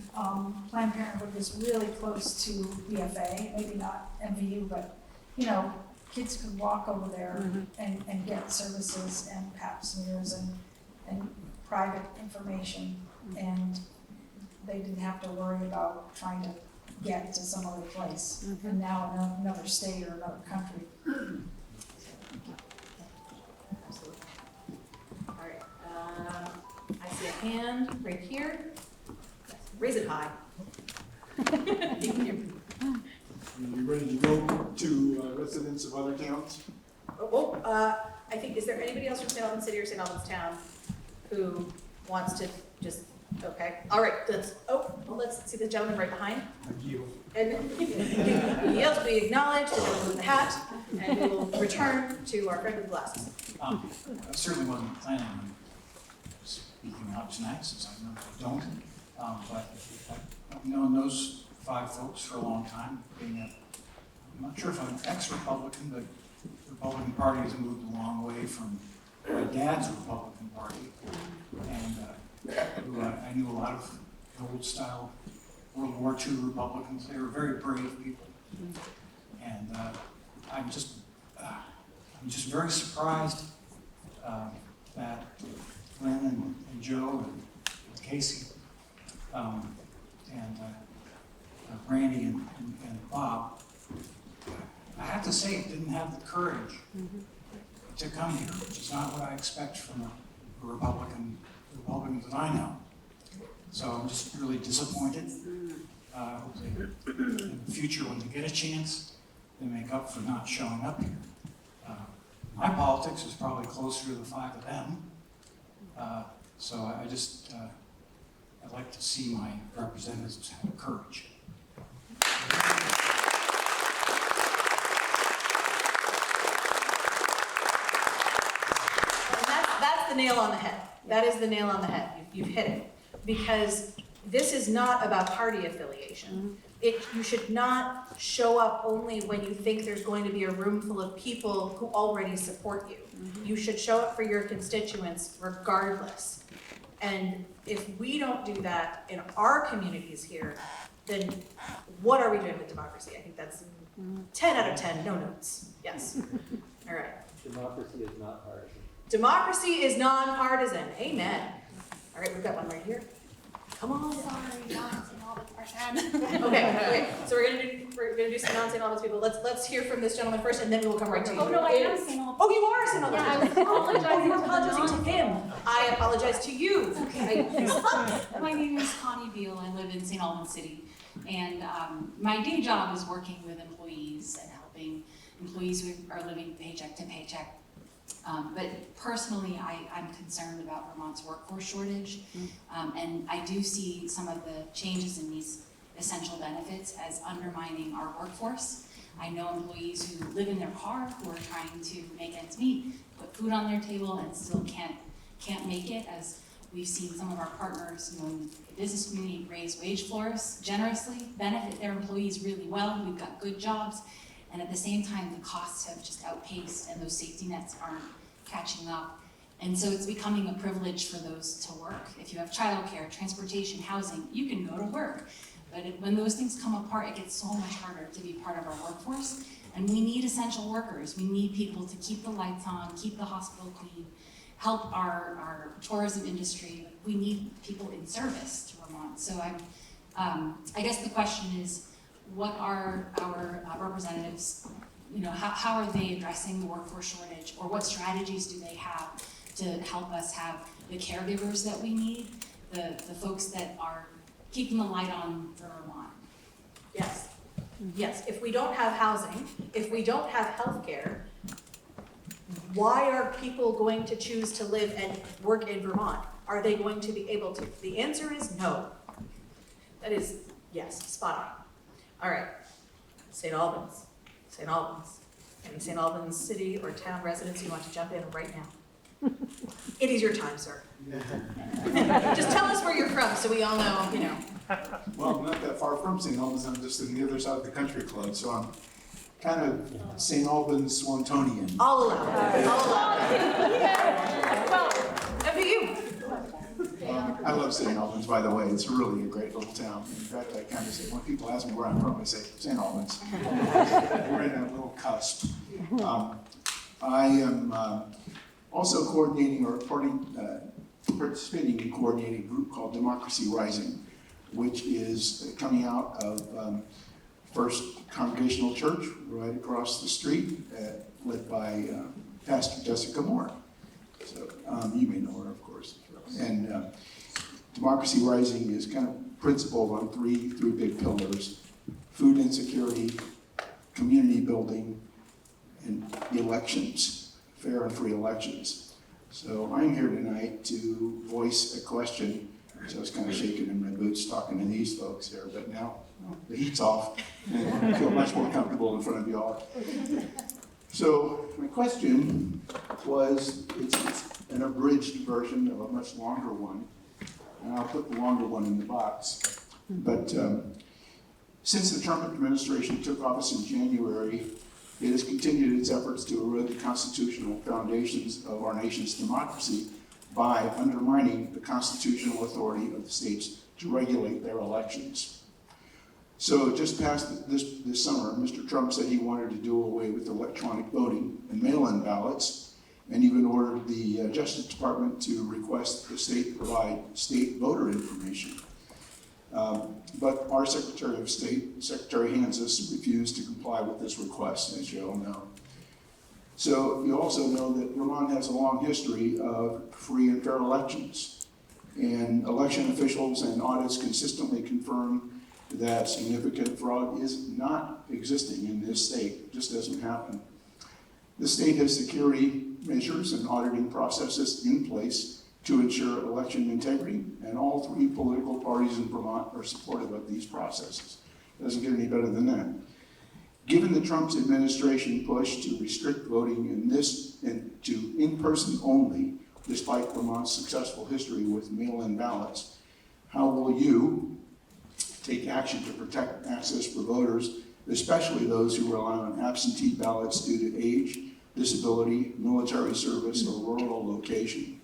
Planned Parenthood is really close to BFA, maybe not MVU, but, you know, kids could walk over there and get services and pap smears and private information, and they didn't have to worry about trying to get to some other place, and now in another state or another country. Absolutely. All right, I see a hand right here. Raise it high. You ready to go to residents of other towns? I think, is there anybody else from St. Albans City or St. Albans Town who wants to just, okay, all right, let's see the gentleman right behind. And he yields, we acknowledge the gentleman with the hat, and we will return to our friend with glasses. I certainly wasn't planning on speaking out tonight, since I know I don't, but I've known those 5 folks for a long time, I'm not sure if I'm ex-Republican, but the Republican Party has moved a long way from my dad's Republican Party, and I knew a lot of old-style World War II Republicans. They were very brave people, and I'm just very surprised that Lynn and Joe and Casey and Randy and Bob, I have to say, didn't have the courage to come here, which is not what I expect from a Republicans that I know. So I'm just really disappointed. Hope they, in the future, when they get a chance, they make up for not showing up here. My politics is probably closer to the 5 of them. So I'd like to see my representatives have courage. That's the nail on the head. That is the nail on the head. You've hit it. Because this is not about party affiliation. You should not show up only when you think there's going to be a room full of people who already support you. You should show up for your constituents regardless. And if we don't do that in our communities here, then what are we doing with democracy? I think that's 10 out of 10, no notes. Yes. All right. Democracy is not partisan. Democracy is nonpartisan. Amen. All right, we've got one right here. Come on. Sorry, not St. Albans person. Okay. So we're gonna do some non-St. Albans people. Let's hear from this gentleman first, and then we will come right to you. Oh, no, I am St. Albans. Oh, you are St. Albans. Yeah, I was apologizing Oh, you're to the apologizing to him. I apologize to you. Okay. My name is Connie Beal. I live in St. Albans City. And my day job is working with employees and helping employees who are living paycheck to paycheck. But personally, I'm concerned about Vermont's workforce shortage. And I do see some of the changes in these essential benefits as undermining our workforce. I know employees who live in their car who are trying to make ends meet, put food on their table and still can't make it, as we've seen some of our partners, in the business community raise wage floors generously, benefit their employees really well. We've got good jobs, and at the same time, the costs have just outpaced, and those safety nets aren't catching up. And so it's becoming a privilege for those to work. If you have childcare, transportation, housing, you can go to work. But when those things come apart, it gets so much harder to be part of our workforce. And we need essential workers. We need people to keep the lights on, keep the hospital clean, help our tourism industry. We need people in service to Vermont. So I guess the question is, what are our representatives, how are they addressing the workforce shortage, or what strategies do they have to help us have the caregivers that we need, the folks that are keeping the light on for Vermont? Yes. Yes, if we don't have housing, if we don't have healthcare, why are people going to choose to live and work in Vermont? Are they going to be able to? The answer is no. That is, yes, spot on. All right, St. Albans. St. Albans. Any St. Albans city or town residents, you want to jump in right now? It is your time, sir. Just tell us where you're from so we all know, Well, I'm not that far from St. Albans, I'm just in the other side of the country club, so I'm kind of St. Albans Swantonian. All allowed. All allowed. Well, up to you. I love St. Albans, by the way. It's really a great little town. In fact, I kind of say, when people ask me where I'm from, I say, St. Albans. We're in a little cusp. I am also coordinating or participating in coordinating a group called Democracy Rising, which is coming out of First Congregational Church right across the street, led by Pastor Jessica Moore. So you may know her, of course. And Democracy Rising is kind of principled on three big pillars: food insecurity, community building, and elections, fair and free elections. So I'm here tonight to voice a question. So I was kind of shaking in my boots talking to these folks here, but now the heat's off and I feel much more comfortable in front of you all. So my question was, it's an abridged version of a much longer one, and I'll put the longer one in the box. But since the Trump administration took office in January, it has continued its efforts to erode the constitutional foundations of our nation's democracy by undermining the constitutional authority of the states to regulate their elections. So just past this summer, Mr. Trump said he wanted to do away with electronic voting and mail-in ballots, and even ordered the Justice Department to request the state provide state voter information. But our Secretary of State, Secretary Hanses, refused to comply with this request, as you all know. So you also know that Vermont has a long history of free and fair elections. And election officials and audits consistently confirm that significant fraud is not existing in this state. It just doesn't happen. The state has security measures and auditing processes in place to ensure election integrity, and all three political parties in Vermont are supportive of these processes. It doesn't get any better than that. Given the Trump administration push to restrict voting to in-person only, despite Vermont's successful history with mail-in ballots, how will you take action to protect access for voters, especially those who rely on absentee ballots due to age, disability, military service, or rural location?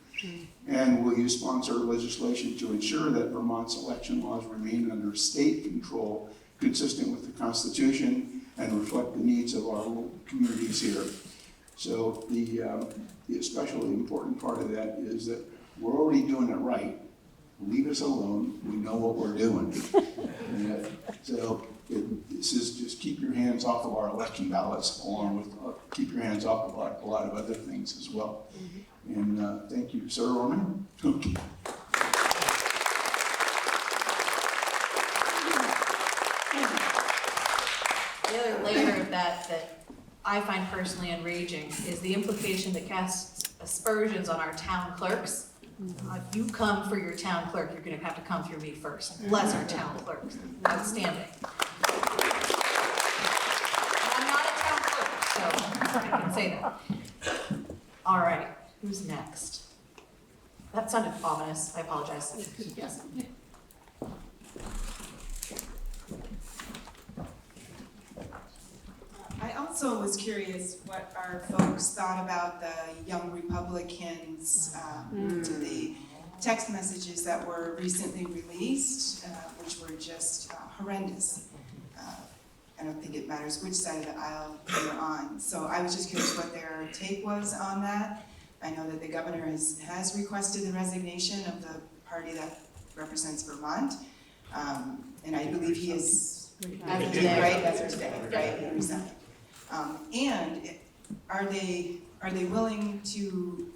And will you sponsor legislation to ensure that Vermont's election laws remain under state control, consistent with the Constitution, and reflect the needs of our local communities here? So the especially important part of that is that we're already doing it right. Leave us alone. We know what we're doing. So this is just keep your hands off of our election ballots, along with keep your hands off of a lot of other things as well. And thank you, Sir Orman. Okay. The other layer of that I find personally enraging is the implication that casts aspersions on our town clerks. If you come for your town clerk, you're going to have to come through me first. Bless our town clerks. Outstanding. I'm I can say that. All right, who's next? That sounded ominous, I apologize. Yes. I also was curious what our folks thought about the Young Republicans, the text messages that were recently released, which were just horrendous. I don't think it matters which side of the aisle you're on. So I was just curious what their take was on that. I know that the governor has requested the resignation of the party that represents Vermont. And I believe he is, as of today, right? As of today, right? He resigned. And are they willing to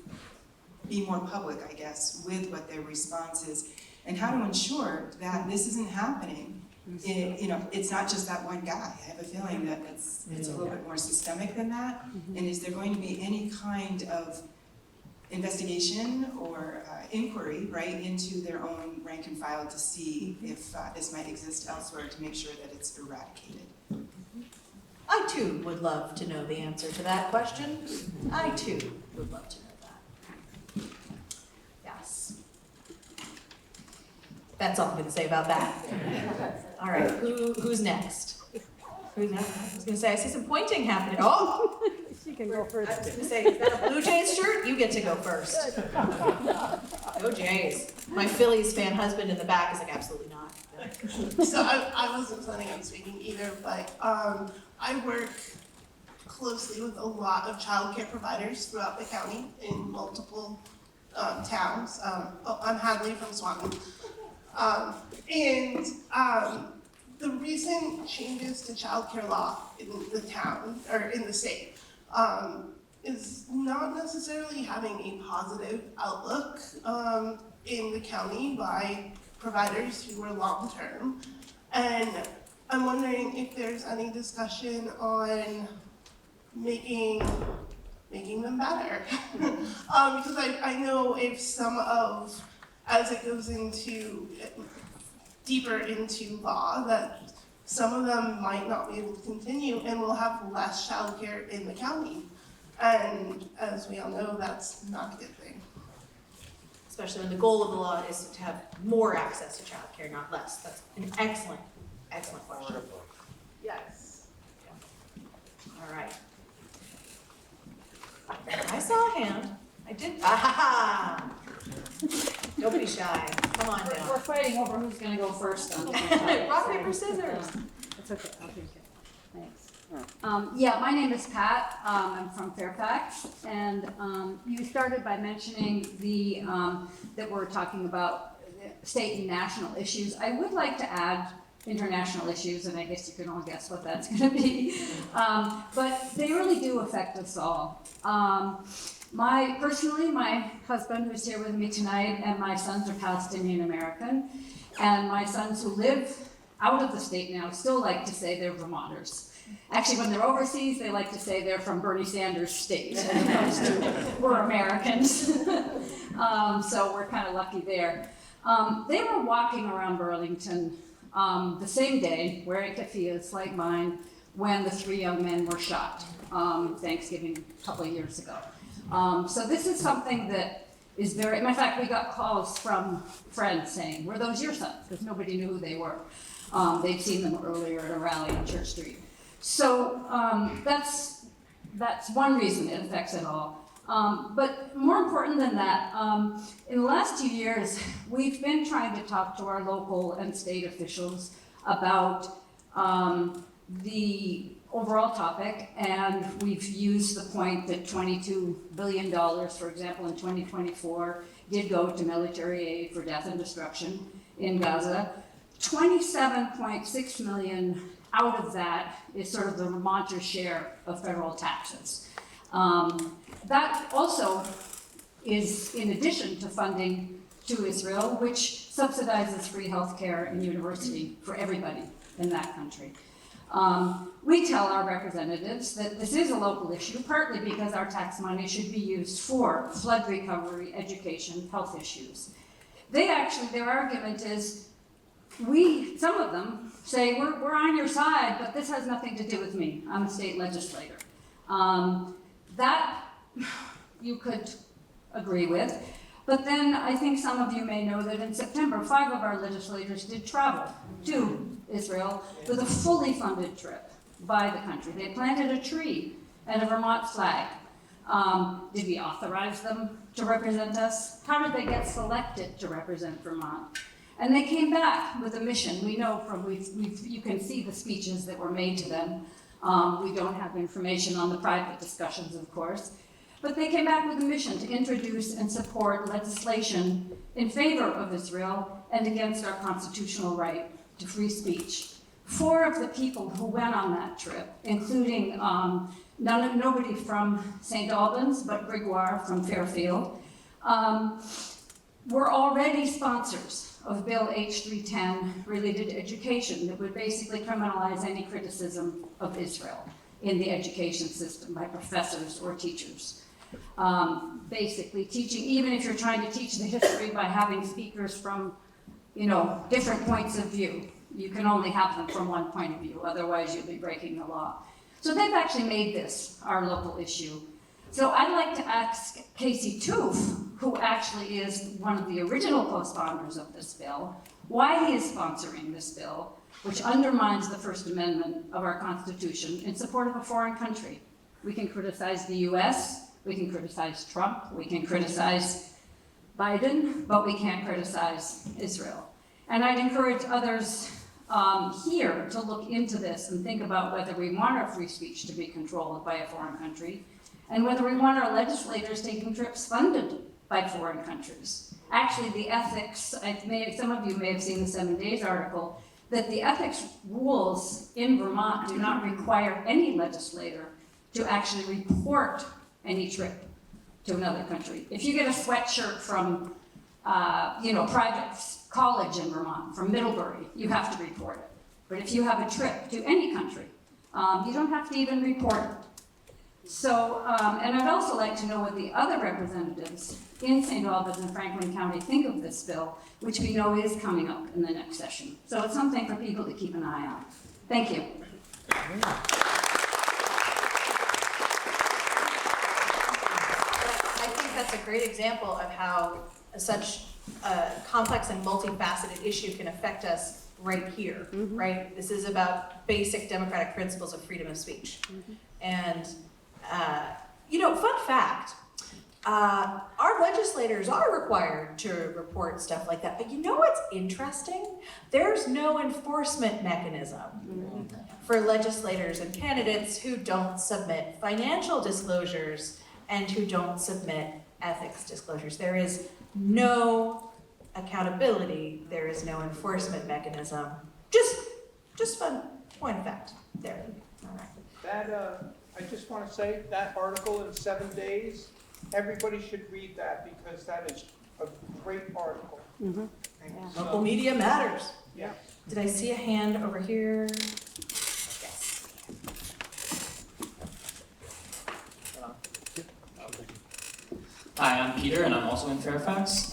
be more public, I guess, with what their response is, and how to ensure that this isn't happening? It's not just that one guy. I have a feeling that it's a little bit more systemic than that. And is there going to be any kind of investigation or inquiry, right, into their own rank and file to see if this might exist elsewhere to make sure that it's eradicated? I too would love to know the answer to that question. I too would love to know that. Yes. That's all I'm going to say about that. All right, who's next? Who's next? I was going to say, I see some pointing happening. Oh! She can go first. I was going to say, is that a Blue Jays shirt? You get to go first. Go Jays. My Phillies fan husband in the back is like, absolutely not. So I wasn't planning on speaking either, but I work closely with a lot of childcare providers throughout the county in multiple towns. I'm Hadley from Swanton. The recent changes to childcare law in the town, or in the state, is not necessarily having a positive outlook in the county by providers who are long-term. And I'm wondering if there's any discussion on making them better. Because I know if some of, as it goes into deeper into law, that some of them might not be able to continue and we'll have less childcare in the county. And as we all know, that's not a good thing. Especially when the goal of the law is to have more access to childcare, not less. That's an excellent, excellent question. Yes. All right. I saw a hand. I did. Ah! Don't be shy. Come on down. We're fighting over who's gonna go first on Rock, paper, scissors. It's okay, I'll take it. Thanks. Yeah, my name is Pat. I'm from Fairfax, and you started by mentioning that we're talking about state and national issues. I would like to add international issues, and I guess you can all guess what that's going to be. But they really do affect us all. Personally, my husband, who's here with me tonight, and my sons are Palestinian American, and my sons who live out of the state now still like to say they're Vermonters. Actually, when they're overseas, they like to say they're from Bernie Sanders' state, as opposed to we're Americans. So we're kind of lucky there. They were walking around Burlington the same day, wearing keffiyehs like mine, when the 3 young men were shot Thanksgiving a couple of years ago. So this is something that is very, matter of fact, we got calls from friends saying, were those your sons? Because nobody knew who they were. They'd seen them earlier at a rally on Church Street. So that's one reason it affects it all. But more important than that, in the last 2 years, we've been trying to talk to our local and state officials about the overall topic, and we've used the point that $22 billion, for example, in 2024, did go to military aid for death and destruction in Gaza. 27.6 million out of that is sort of the Vermonters' share of federal taxes. That also is in addition to funding to Israel, which subsidizes free healthcare and university for everybody in that country. We tell our representatives that this is a local issue, partly because our tax money should be used for flood recovery, education, health issues. Their argument is, some of them say, we're on your side, but this has nothing to do with me. I'm a state legislator. That you could agree with. But then I think some of you may know that in September, 5 of our legislators did travel to Israel with a fully funded trip by the country. They planted a tree and a Vermont flag. Did we authorize them to represent us? How did they get selected to represent Vermont? And they came back with a mission. We know from, you can see the speeches that were made to them. We don't have information on the private discussions, of course. But they came back with a mission to introduce and support legislation in favor of Israel and against our constitutional right to free speech. 4 of the people who went on that trip, including nobody from St. Albans, but Gregoire from Fairfield, were already sponsors of Bill H310 related to education that would basically criminalize any criticism of Israel in the education system by professors or teachers. Basically teaching, even if you're trying to teach the history by having speakers from, different points of view, you can only have them from one point of view, otherwise you'll be breaking the law. So they've actually made this our local issue. So I'd like to ask Casey Toof, who actually is one of the original co-sponsors of this bill, why he is sponsoring this bill, which undermines the First Amendment of our Constitution in support of a foreign country. We can criticize the US, we can criticize Trump, we can criticize Biden, but we can't criticize Israel. And I'd encourage others here to look into this and think about whether we want our free speech to be controlled by a foreign country, and whether we want our legislators taking trips funded by foreign countries. Actually, the ethics, some of you may have seen the 7 Days article, that the ethics rules in Vermont do not require any legislator to actually report any trip to another country. If you get a sweatshirt from, private college in Vermont, from Middlebury, you have to report it. But if you have a trip to any country, you don't have to even report it. So, and I'd also like to know what the other representatives in St. Albans and Franklin County think of this bill, which we know is coming up in the next session. So it's something for people to keep an eye on. Thank you. That's a great example of how such a complex and multifaceted issue can affect us right here, right? This is about basic democratic principles of freedom of speech. And, fun fact, our legislators are required to report stuff like that, but you know what's interesting? There's no enforcement mechanism for legislators and candidates who don't submit financial disclosures and who don't submit ethics disclosures. There is no accountability, there is no enforcement mechanism. Just fun point of fact there. All right. That, I just want to say, that article in 7 Days, everybody should read that because that is a great article. Local media matters. Yeah. Did I see a hand over here? Yes. Hi, I'm Peter, and I'm also in Fairfax.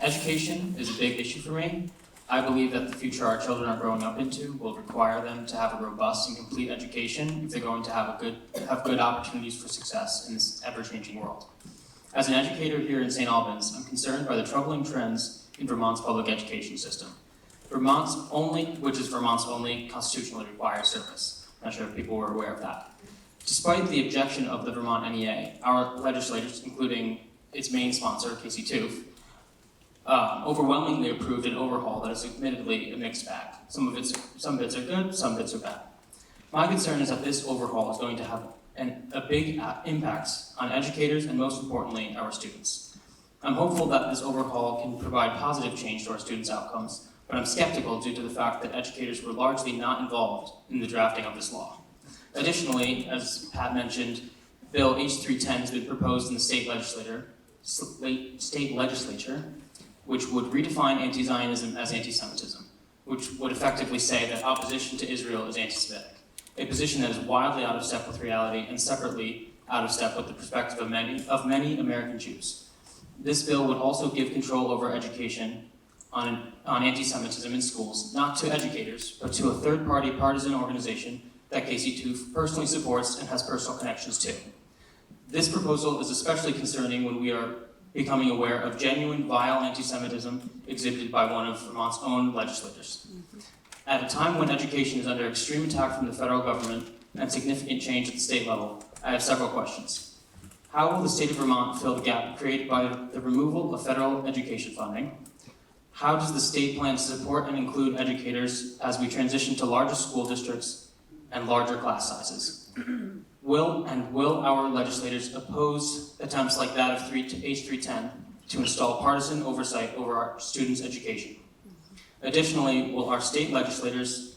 Education is a big issue for me. I believe that the future our children are growing up into will require them to have a robust and complete education if they're going to have good opportunities for success in this ever-changing world. As an educator here in St. Albans, I'm concerned by the troubling trends in Vermont's public education system. Which is Vermont's only constitutionally required service. I'm not sure if people were aware of that. Despite the objection of the Vermont NEA, our legislators, including its main sponsor, Casey Toof, overwhelmingly approved an overhaul that is admittedly a mixed bag. Some bits are good, some bits are bad. My concern is that this overhaul is going to have a big impact on educators and, most importantly, our students. I'm hopeful that this overhaul can provide positive change to our students' outcomes, but I'm skeptical due to the fact that educators were largely not involved in the drafting of this law. Additionally, as Pat mentioned, Bill H310 has been proposed in the state legislature, which would redefine anti-Zionism as anti-Semitism, which would effectively say that opposition to Israel is anti-Semitic, a position that is wildly out of step with reality and separately out of step with the perspective of many American Jews. This bill would also give control over education on anti-Semitism in schools, not to educators, but to a third-party partisan organization that KC2 personally supports and has personal connections to. This proposal is especially concerning when we are becoming aware of genuine vile anti-Semitism exhibited by one of Vermont's own legislators. At a time when education is under extreme attack from the federal government and significant change at the state level, I have several questions. How will the state of Vermont fill the gap created by the removal of federal education funding? How does the state plan to support and include educators as we transition to larger school districts and larger class sizes? Will our legislators oppose attempts like that of H310 to install partisan oversight over our students' education? Additionally, will our state legislators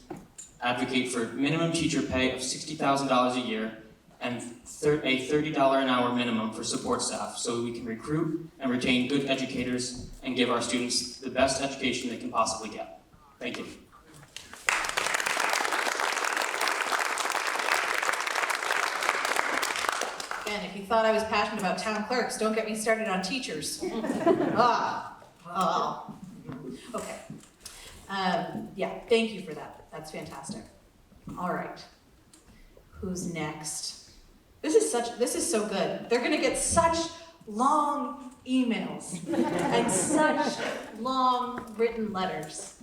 advocate for minimum teacher pay of $60,000 a year and a $30 an hour minimum for support staff so we can recruit and retain good educators and give our students the best education they can possibly get? Thank you. Again, if you thought I was passionate about town clerks, don't get me started on teachers. Okay. Yeah, thank you for that. That's fantastic. All right. Who's next? This is so good. They're gonna get such long emails and such long written letters.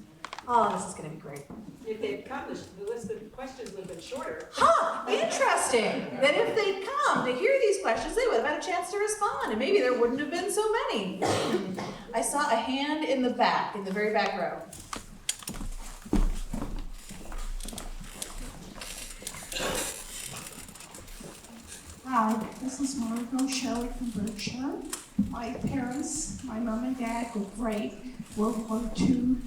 Oh, this is gonna be great. If they'd come, the list of questions would have been shorter. Huh, interesting. That if they'd come to hear these questions, they would have had a chance to respond, and maybe there wouldn't have been so many. I saw a hand in the back, in the very back row. Hi, this is Margot Shelley from Berkshire. My parents, my mom and dad, were great World War II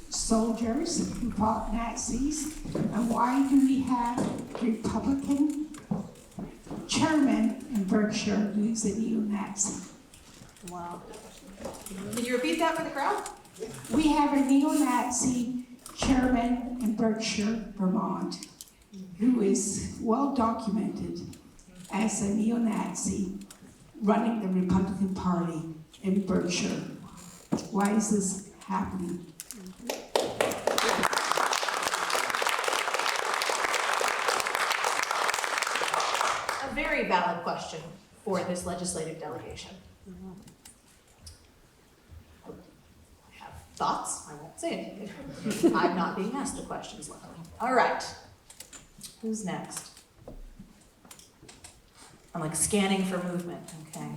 soldiers who fought Nazis. And why do we have Republican chairman in Berkshire who's a neo-Nazi? Wow. Can you repeat that for the crowd? We have a neo-Nazi chairman in Berkshire, Vermont, who is well documented as a neo-Nazi running the Republican Party in Berkshire. Why is this happening? A very valid question for this legislative delegation. I have thoughts, I won't say anything. I'm not being asked the questions, luckily. All right, who's next? I'm like scanning for movement, okay.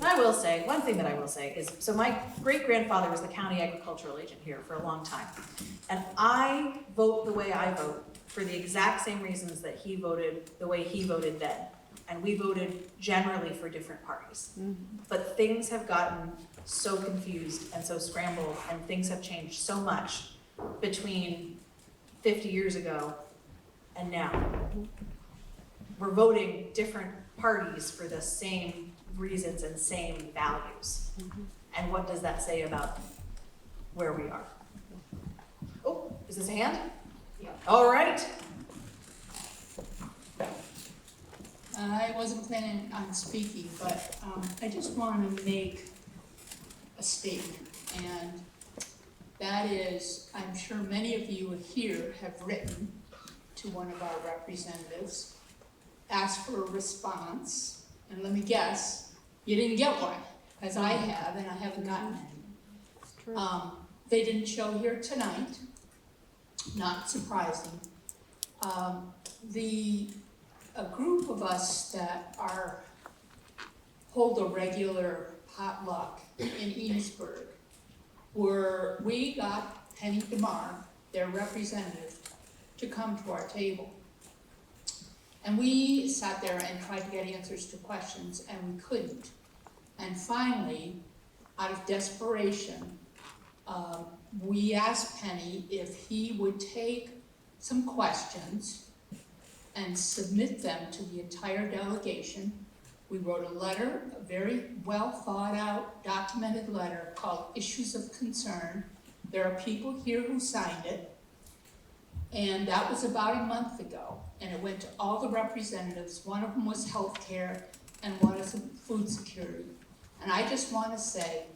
I will say, one thing that I will say is, so my great-grandfather was the county agricultural agent here for a long time. And I vote the way I vote for the exact same reasons that he voted the way he voted then. And we voted generally for different parties. But things have gotten so confused and so scrambled, and things have changed so much between 50 years ago and now. We're voting different parties for the same reasons and same values. And what does that say about where we are? Oh, is this a hand? Yeah. All right. I wasn't planning on speaking, but I just want to make a statement, and that is, I'm sure many of you here have written to one of our representatives, asked for a response, and let me guess, you didn't get one, as I have, and I haven't gotten any. They didn't show here tonight, not surprising. A group of us that hold a regular potluck in Enosburg, we got Penny DeMar, their representative, to come to our table. And we sat there and tried to get answers to questions, and we couldn't. And finally, out of desperation, we asked Penny if he would take some questions and submit them to the entire delegation. We wrote a letter, a very well thought out, documented letter called Issues of Concern. There are people here who signed it. And that was about a month ago. And it went to all the representatives. One of them was healthcare and one is food security. And I just want to say,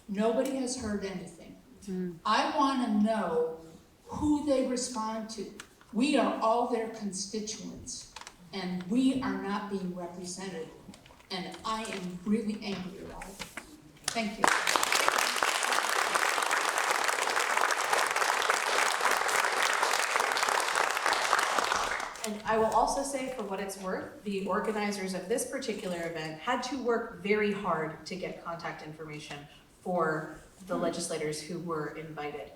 nobody has heard anything. I want to know who they respond to. We are all their constituents, and we are not being represented, and I am really angry about it. Thank you. And I will also say, for what it's worth, the organizers of this particular event had to work very hard to get contact information for the legislators who were invited.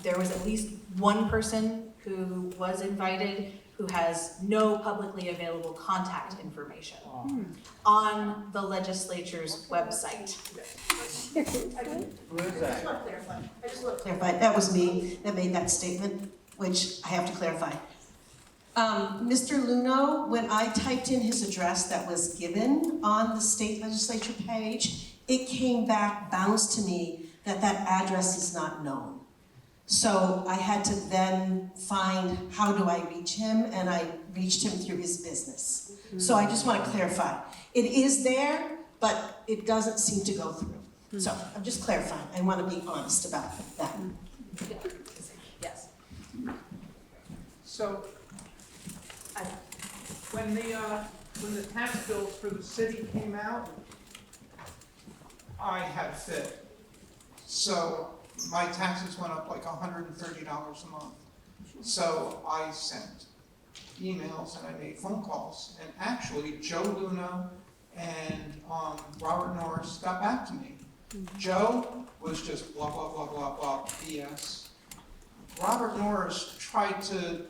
There was at least one person who was invited who has no publicly available contact information on the legislature's website. Who is that? I just want to clarify, that was me that made that statement, which I have to clarify. Mr. Luno, when I typed in his address that was given on the state legislature page, it came back, bounced to me, that that address is not known. So I had to then find, how do I reach him? And I reached him through his business. So I just want to clarify. It is there, but it doesn't seem to go through. So I'm just clarifying. I want to be honest about that. Yes. So, when the tax bills for the city came out, I had a fit. So my taxes went up like $130 a month. So I sent emails and I made phone calls. And actually, Joe Luno and Robert Norris got back to me. Joe was just blah, blah, blah, blah, blah, BS. Robert Norris tried to,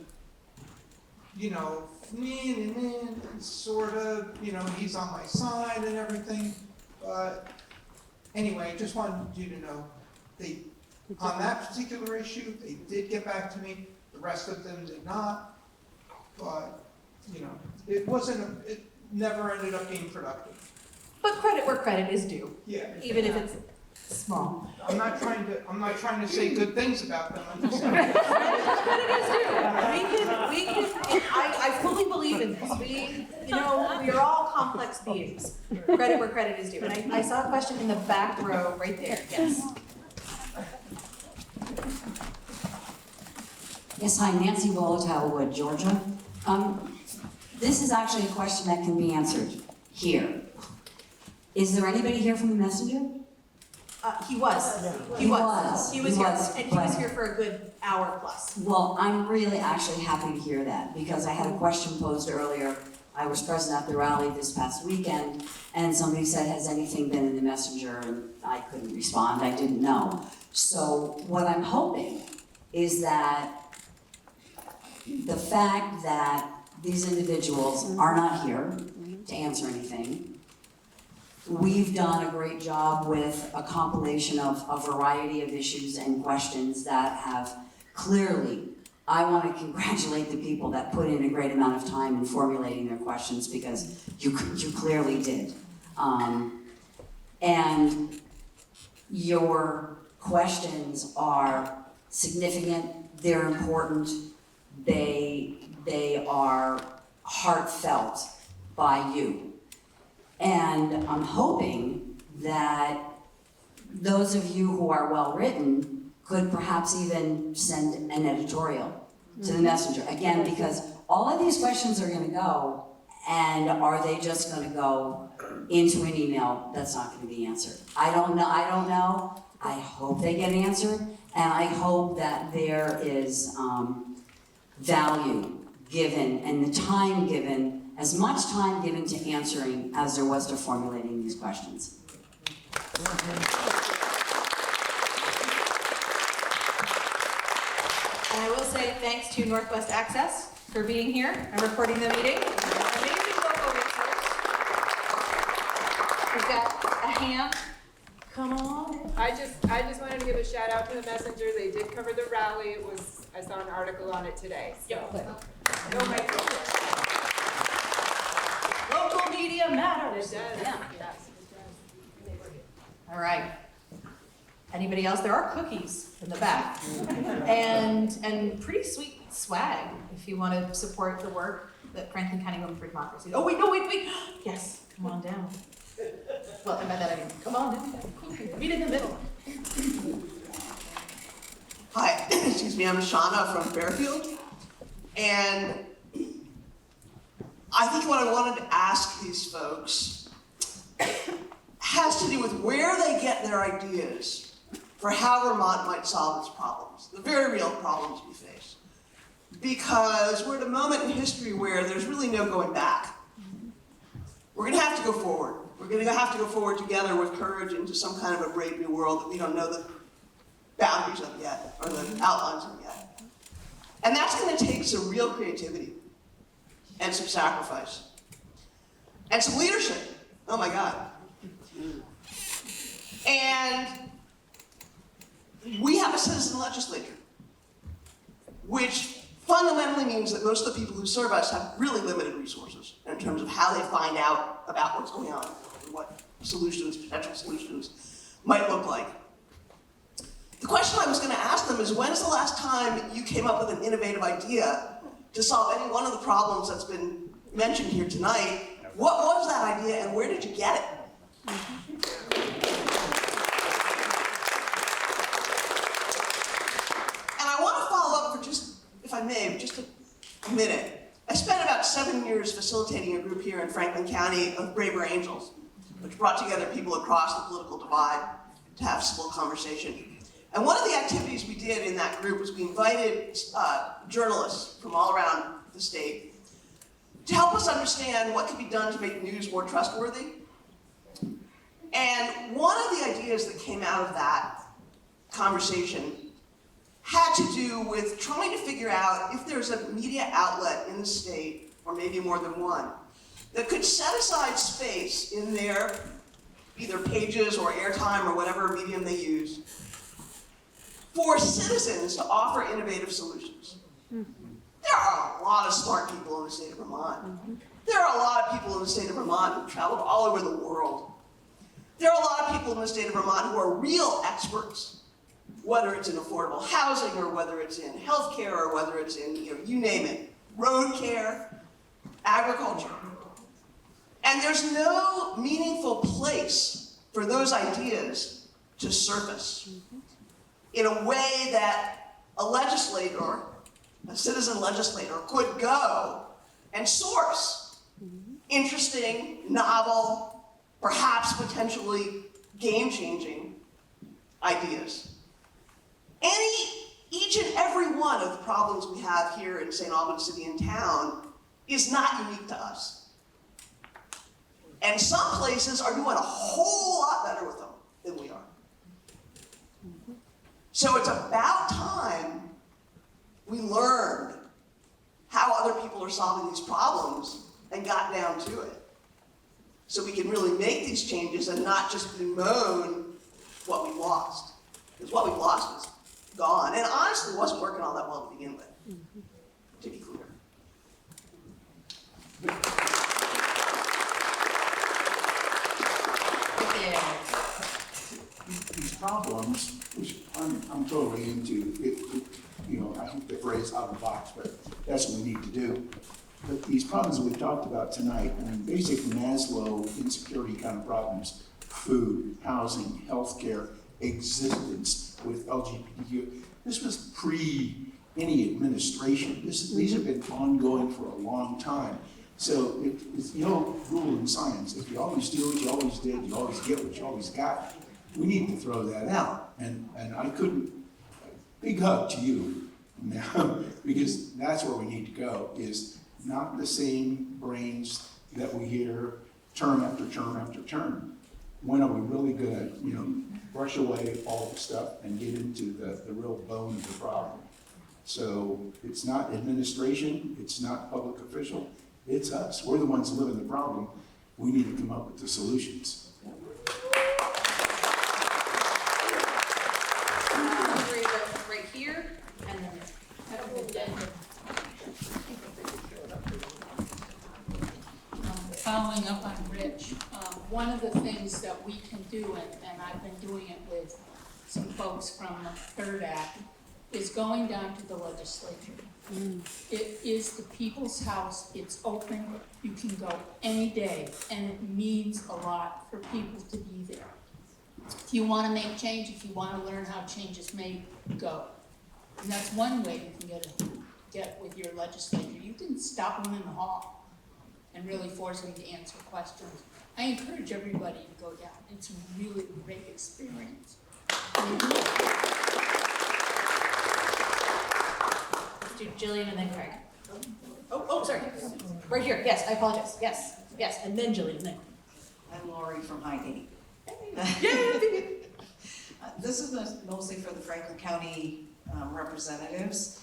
sort of, he's on my side and everything. But anyway, just wanted you to know, on that particular issue, they did get back to me. The rest of them did not. But, it never ended up being productive. But credit where credit is due. Yeah. Even if it's small. I'm not trying to say good things about them. I'm just saying. I fully believe in this. We are all complex beings. Credit where credit is due. And I saw a question in the back row right there. Yes. Yes, hi, Nancy Volatilwood, Georgia. This is actually a question that can be answered here. Is there anybody here from the Messenger? He was. He was here, and he was here for a good hour plus. Well, I'm really actually happy to hear that, because I had a question posed earlier. I was present at the rally this past weekend, and somebody said, has anything been in the Messenger? And I couldn't respond, I didn't know. So what I'm hoping is that the fact that these individuals are not here to answer anything. We've done a great job with a compilation of a variety of issues and questions that have clearly, I want to congratulate the people that put in a great amount of time in formulating their questions, because you clearly did. And your questions are significant, they're important, they are heartfelt by you. And I'm hoping that those of you who are well-written could perhaps even send an editorial to the Messenger. Again, because all of these questions are going to go, and are they just going to go into an email that's not going to be answered? I don't know. I hope they get answered, and I hope that there is value given and the time given, as much time given to answering as there was to formulating these questions. And I will say thanks to Northwest Access for being here and recording the meeting. Amazing local resource. We've got a hand. Come on. I just wanted to give a shout out to the Messenger. They did cover the rally. I saw an article on it today. So. No, my Local media matters. It does. Yeah. Yes, it does. All right. Anybody else? There are cookies in the back. and pretty sweet swag if you want to support the work that Franklin County Women for Democracy. Oh, wait, no, wait. Yes, come on down. Well, I meant that I mean, come on down. Meet in the middle. Hi, excuse me, I'm Shauna from Fairfield. And I think what I wanted to ask these folks has to do with where they get their ideas for how Vermont might solve its problems, the very real problems we face. Because we're at a moment in history where there's really no going back. We're going to have to go forward. We're going to have to go forward together with courage into some kind of a brave new world that we don't know the boundaries of yet, or the outlines of yet. And that's going to take some real creativity, and some sacrifice, and some leadership. Oh my God. And we have a citizen legislature, which fundamentally means that most of the people who serve us have really limited resources in terms of how they find out about what's going on, and what solutions, potential solutions, might look like. The question I was going to ask them is, when's the last time you came up with an innovative idea to solve any one of the problems that's been mentioned here tonight? What was that idea and where did you get it? And I want to follow up for just, if I may, just a minute. I spent about 7 years facilitating a group here in Franklin County of Braver Angels, which brought together people across the political divide to have civil conversation. And one of the activities we did in that group was we invited journalists from all around the state to help us understand what could be done to make news more trustworthy. And one of the ideas that came out of that conversation had to do with trying to figure out if there's a media outlet in the state, or maybe more than one, that could set aside space in their either pages or airtime or whatever medium they use for citizens to offer innovative solutions. There are a lot of smart people in the state of Vermont. There are a lot of people in the state of Vermont who've traveled all over the world. There are a lot of people in the state of Vermont who are real experts, whether it's in affordable housing or whether it's in healthcare or whether it's in, you name it, road care, agriculture. And there's no meaningful place for those ideas to surface in a way that a legislator, a citizen legislator, could go and source interesting, novel, perhaps potentially game-changing ideas. Each and every one of the problems we have here in St. Albans City and Town is not unique to us. And some places are doing a whole lot better with them than we are. So it's about time we learned how other people are solving these problems and got down to it. So we can really make these changes and not just bemoan what we lost. Because what we lost is gone. And honestly, it wasn't working all that well to begin with, to be clear. These problems, which I'm totally into, I hate the phrase out of the box, but that's what we need to do. But these problems that we talked about tonight, basic Maslow insecurity kind of problems, food, housing, healthcare, existence with LGBTQ, this was pre any administration. These have been ongoing for a long time. So it's the old rule in science. If you always do what you always did, you always get what you always got. We need to throw that out. And I couldn't, big hug to you now, because that's where we need to go, is not the same brains that we hear term after term after term. When are we really gonna, brush away all the stuff and get into the real bone of the problem? So it's not administration, it's not public official, it's us. We're the ones living the problem. We need to come up with the solutions. Right here, and then following up on Rich, one of the things that we can do, and I've been doing it with some folks from Third Act, is going down to the legislature. It is the people's house, it's open, you can go any day, and it means a lot for people to be there. If you want to make change, if you want to learn how change is made, go. And that's one way you can get get with your legislator. You can stop them in the hall and really force them to answer questions. I encourage everybody to go down. It's a really great experience. Do Jillian and then Craig. Oh, sorry. Right here. Yes, I apologize. Yes, and then Jillian and then Craig. I'm Lori from Highgate. This is mostly for the Franklin County representatives.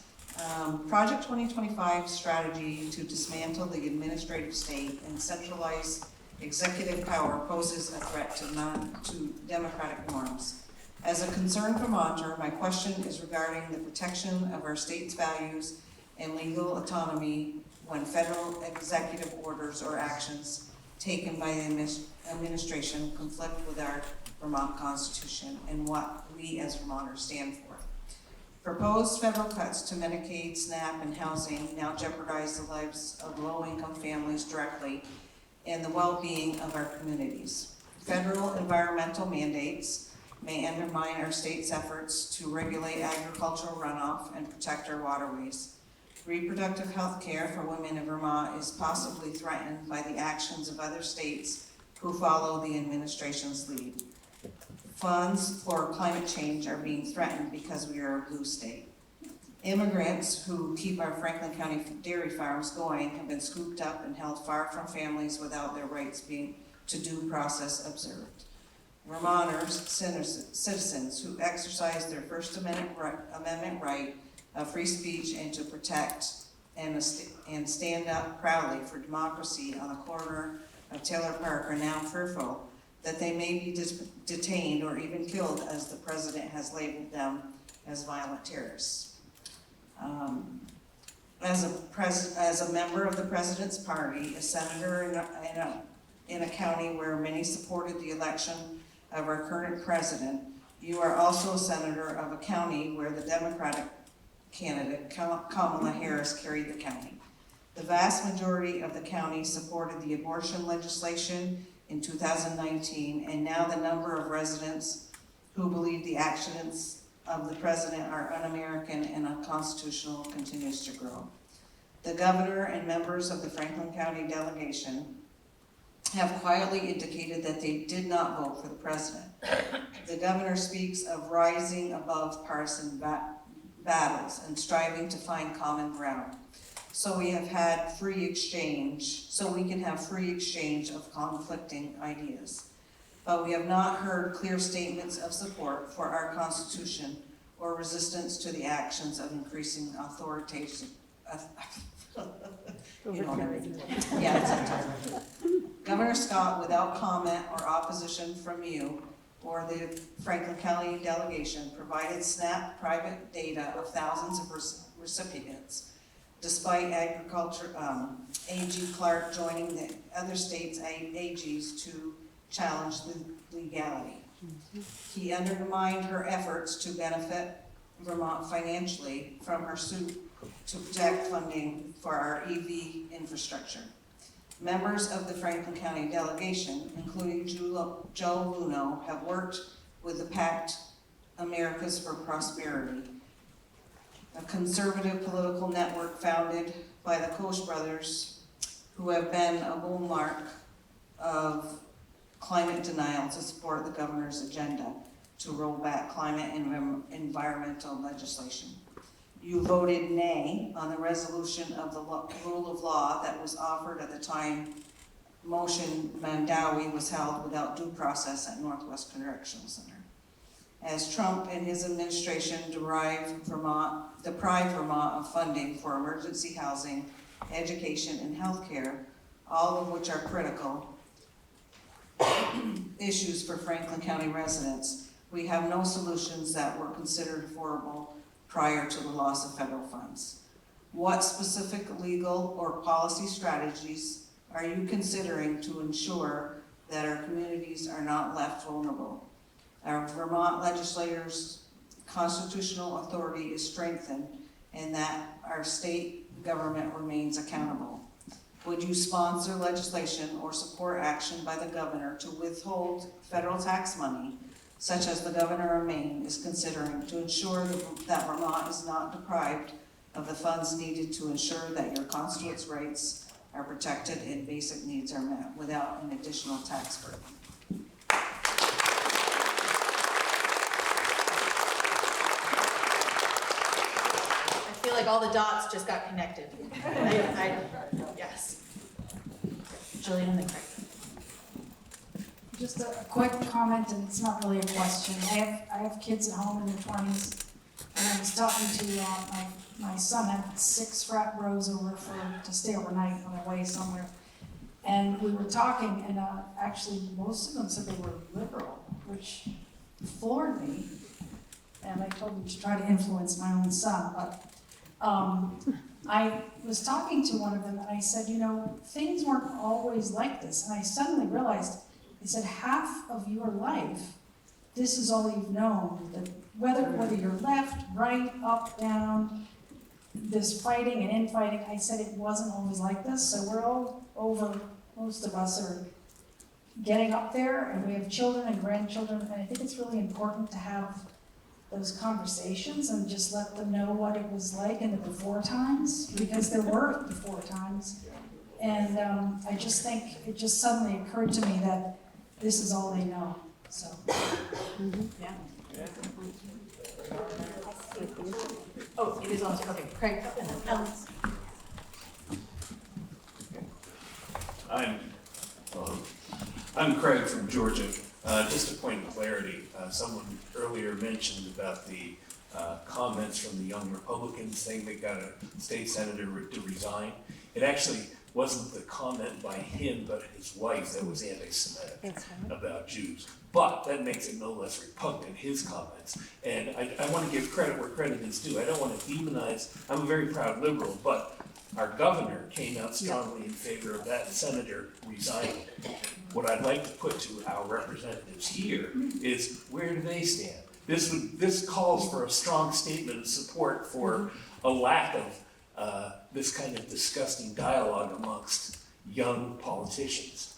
Project 2025 strategy to dismantle the administrative state and centralize executive power poses a threat to democratic norms. As a concerned Vermonter, my question is regarding the protection of our state's values and legal autonomy when federal executive orders or actions taken by the administration conflict with our Vermont Constitution and what we as Vermonters stand for. Proposed federal cuts to Medicaid, SNAP, and housing now jeopardize the lives of low-income families directly and the well-being of our communities. Federal environmental mandates may undermine our state's efforts to regulate agricultural runoff and protect our waterways. Reproductive health care for women in Vermont is possibly threatened by the actions of other states who follow the administration's lead. Funds for climate change are being threatened because we are a blue state. Immigrants who keep our Franklin County dairy farms going have been scooped up and held far from families without their rights being to due process observed. Vermonters, citizens who exercise their First Amendment right of free speech and to protect and stand up proudly for democracy on the corner of Taylor Park are now fearful that they may be detained or even killed, as the president has labeled them as violent terrorists. As a member of the president's party, a senator in a county where many supported the election of our current president, you are also a senator of a county where the Democratic candidate, Kamala Harris, carried the county. The vast majority of the county supported the abortion legislation in 2019, and now the number of residents who believe the actions of the president are un-American and unconstitutional continues to grow. The governor and members of the Franklin County delegation have quietly indicated that they did not vote for the president. The governor speaks of rising above partisan battles and striving to find common ground. So we can have free exchange of conflicting ideas. But we have not heard clear statements of support for our Constitution or resistance to the actions of increasing authoritarian. Governor Scott, without comment or opposition from you or the Franklin County delegation, provided SNAP private data of thousands of recipients, despite A.G. Clark joining the other states' AGs to challenge the legality. He undermined her efforts to benefit Vermont financially from her suit to protect funding for our EV infrastructure. Members of the Franklin County delegation, including Joe Luno, have worked with the PACT Americas for Prosperity, a conservative political network founded by the Koch brothers, who have been a hallmark of climate denial to support the governor's agenda to roll back climate and environmental legislation. You voted nay on the resolution of the rule of law that was offered at the time motion Mandawi was held without due process at Northwest Correctional Center. As Trump and his administration deprive Vermont of funding for emergency housing, education, and health care, all of which are critical issues for Franklin County residents, we have no solutions that were considered affordable prior to the loss of federal funds. What specific legal or policy strategies are you considering to ensure that our communities are not left vulnerable? Our Vermont legislators' constitutional authority is strengthened and that our state government remains accountable. Would you sponsor legislation or support action by the governor to withhold federal tax money, such as the governor of Maine is considering, to ensure that Vermont is not deprived of the funds needed to ensure that your constituents' rights are protected and basic needs are met without an additional tax burden. I feel like all the dots just got connected. Yes. Jillian and then Craig. Just a quick comment, and it's not really a question. I have kids at home in their 20s, and I was talking to my son had 6 frat bros over to stay overnight on their way somewhere, and we were talking, and actually most of them said they were liberal, which floored me. And I told them to try to influence my own son, but I was talking to one of them, and I said, you know, things weren't always like this, and I suddenly realized. I said, half of your life, this is all you've known, that whether you're left, right, up, down, this fighting and infighting, I said it wasn't always like this, so we're all over, most of us are getting up there, and we have children and grandchildren, and I think it's really important to have those conversations and just let them know what it was like in the before times, because there were before times. And I just think, it just suddenly occurred to me that this is all they know, so. Yeah. Oh, it is on, okay, Craig, and then Albans. I'm Craig from Georgia. Just a point of clarity, someone earlier mentioned about the comments from the young Republicans saying they got a state senator to resign. It actually wasn't the comment by him, but his wife that was anti-Semitic about Jews. But that makes it no less repugnant, his comments. And I want to give credit where credit is due. I don't want to demonize, I'm a very proud liberal, but our governor came out strongly in favor of that senator resigning. What I'd like to put to our representatives here is, where do they stand? This calls for a strong statement of support for a lack of this kind of disgusting dialogue amongst young politicians.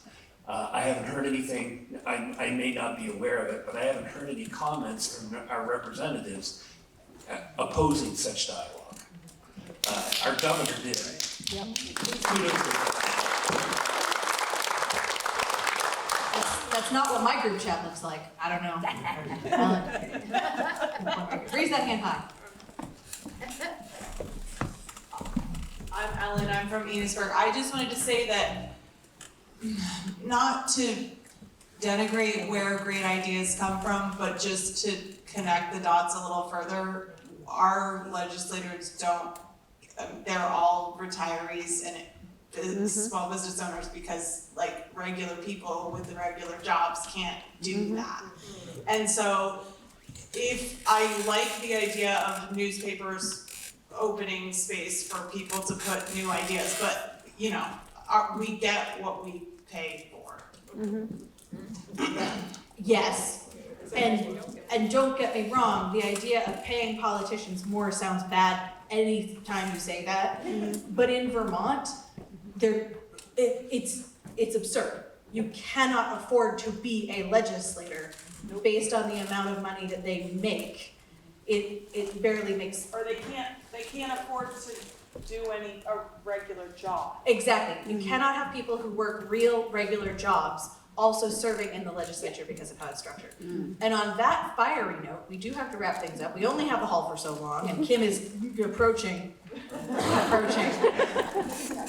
I haven't heard anything, I may not be aware of it, but I haven't heard any comments from our representatives opposing such dialogue. Our governor did. That's not what my group chat looks like. I don't know. Raise that hand high. I'm Ellen, I'm from Enosburg. I just wanted to say that, not to denigrate where great ideas come from, but just to connect the dots a little further, our legislators don't, they're all retirees and small business owners, because like regular people with the regular jobs can't do that. And so if I like the idea of newspapers opening space for people to put new ideas, but you know, we get what we pay for. Yes, and don't get me wrong, the idea of paying politicians more sounds bad any time you say that, but in Vermont, it's absurd. You cannot afford to be a legislator based on the amount of money that they make. It barely makes. Or they can't afford to do a regular job. Exactly. You cannot have people who work real regular jobs also serving in the legislature because of how it's structured. And on that fiery note, we do have to wrap things up. We only have the hall for so long, and Kim is approaching.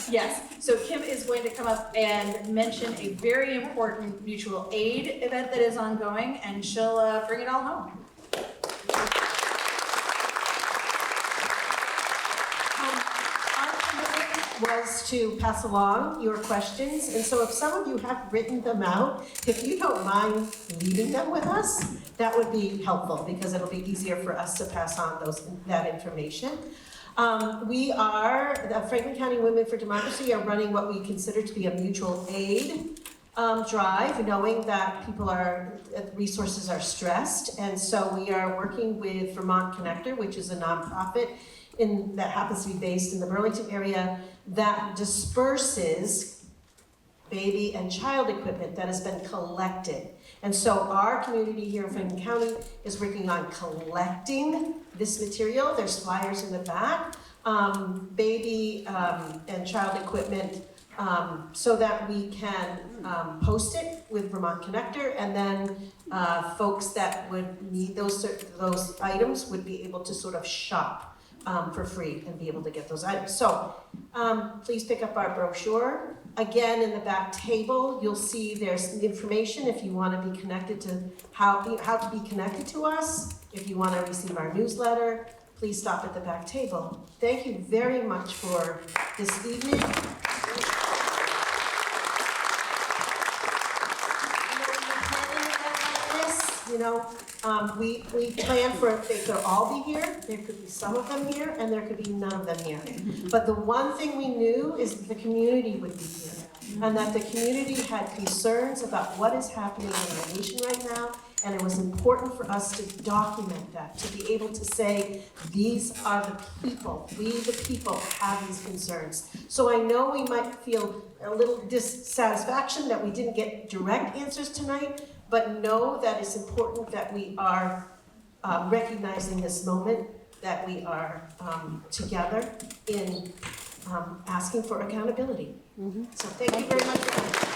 Yes, so Kim is going to come up and mention a very important mutual aid event that is ongoing, and she'll bring it all home. Was to pass along your questions, and so if some of you have written them out, if you don't mind leaving them with us, that would be helpful, because it'll be easier for us to pass on that information. We are, the Franklin County Women for Democracy are running what we consider to be a mutual aid drive, knowing that resources are stressed, and so we are working with Vermont Connector, which is a nonprofit that happens to be based in the Burlington area, that disperses baby and child equipment that has been collected. And so our community here in Franklin County is working on collecting this material. There's flyers in the back. baby and child equipment so that we can post it with Vermont Connector, and then folks that would need those items would be able to sort of shop for free and be able to get those items. So please pick up our brochure. Again, in the back table, you'll see there's information if you want to be connected to how to be connected to us. If you want to receive our newsletter, please stop at the back table. Thank you very much for this evening. You know, we plan for, they could all be here, there could be some of them here, and there could be none of them here. But the one thing we knew is that the community would be here, and that the community had concerns about what is happening in our nation right now, and it was important for us to document that, to be able to say, these are the people, we the people have these concerns. So I know we might feel a little dissatisfaction that we didn't get direct answers tonight, but know that it's important that we are recognizing this moment, that we are together in asking for accountability. So thank you very much for coming.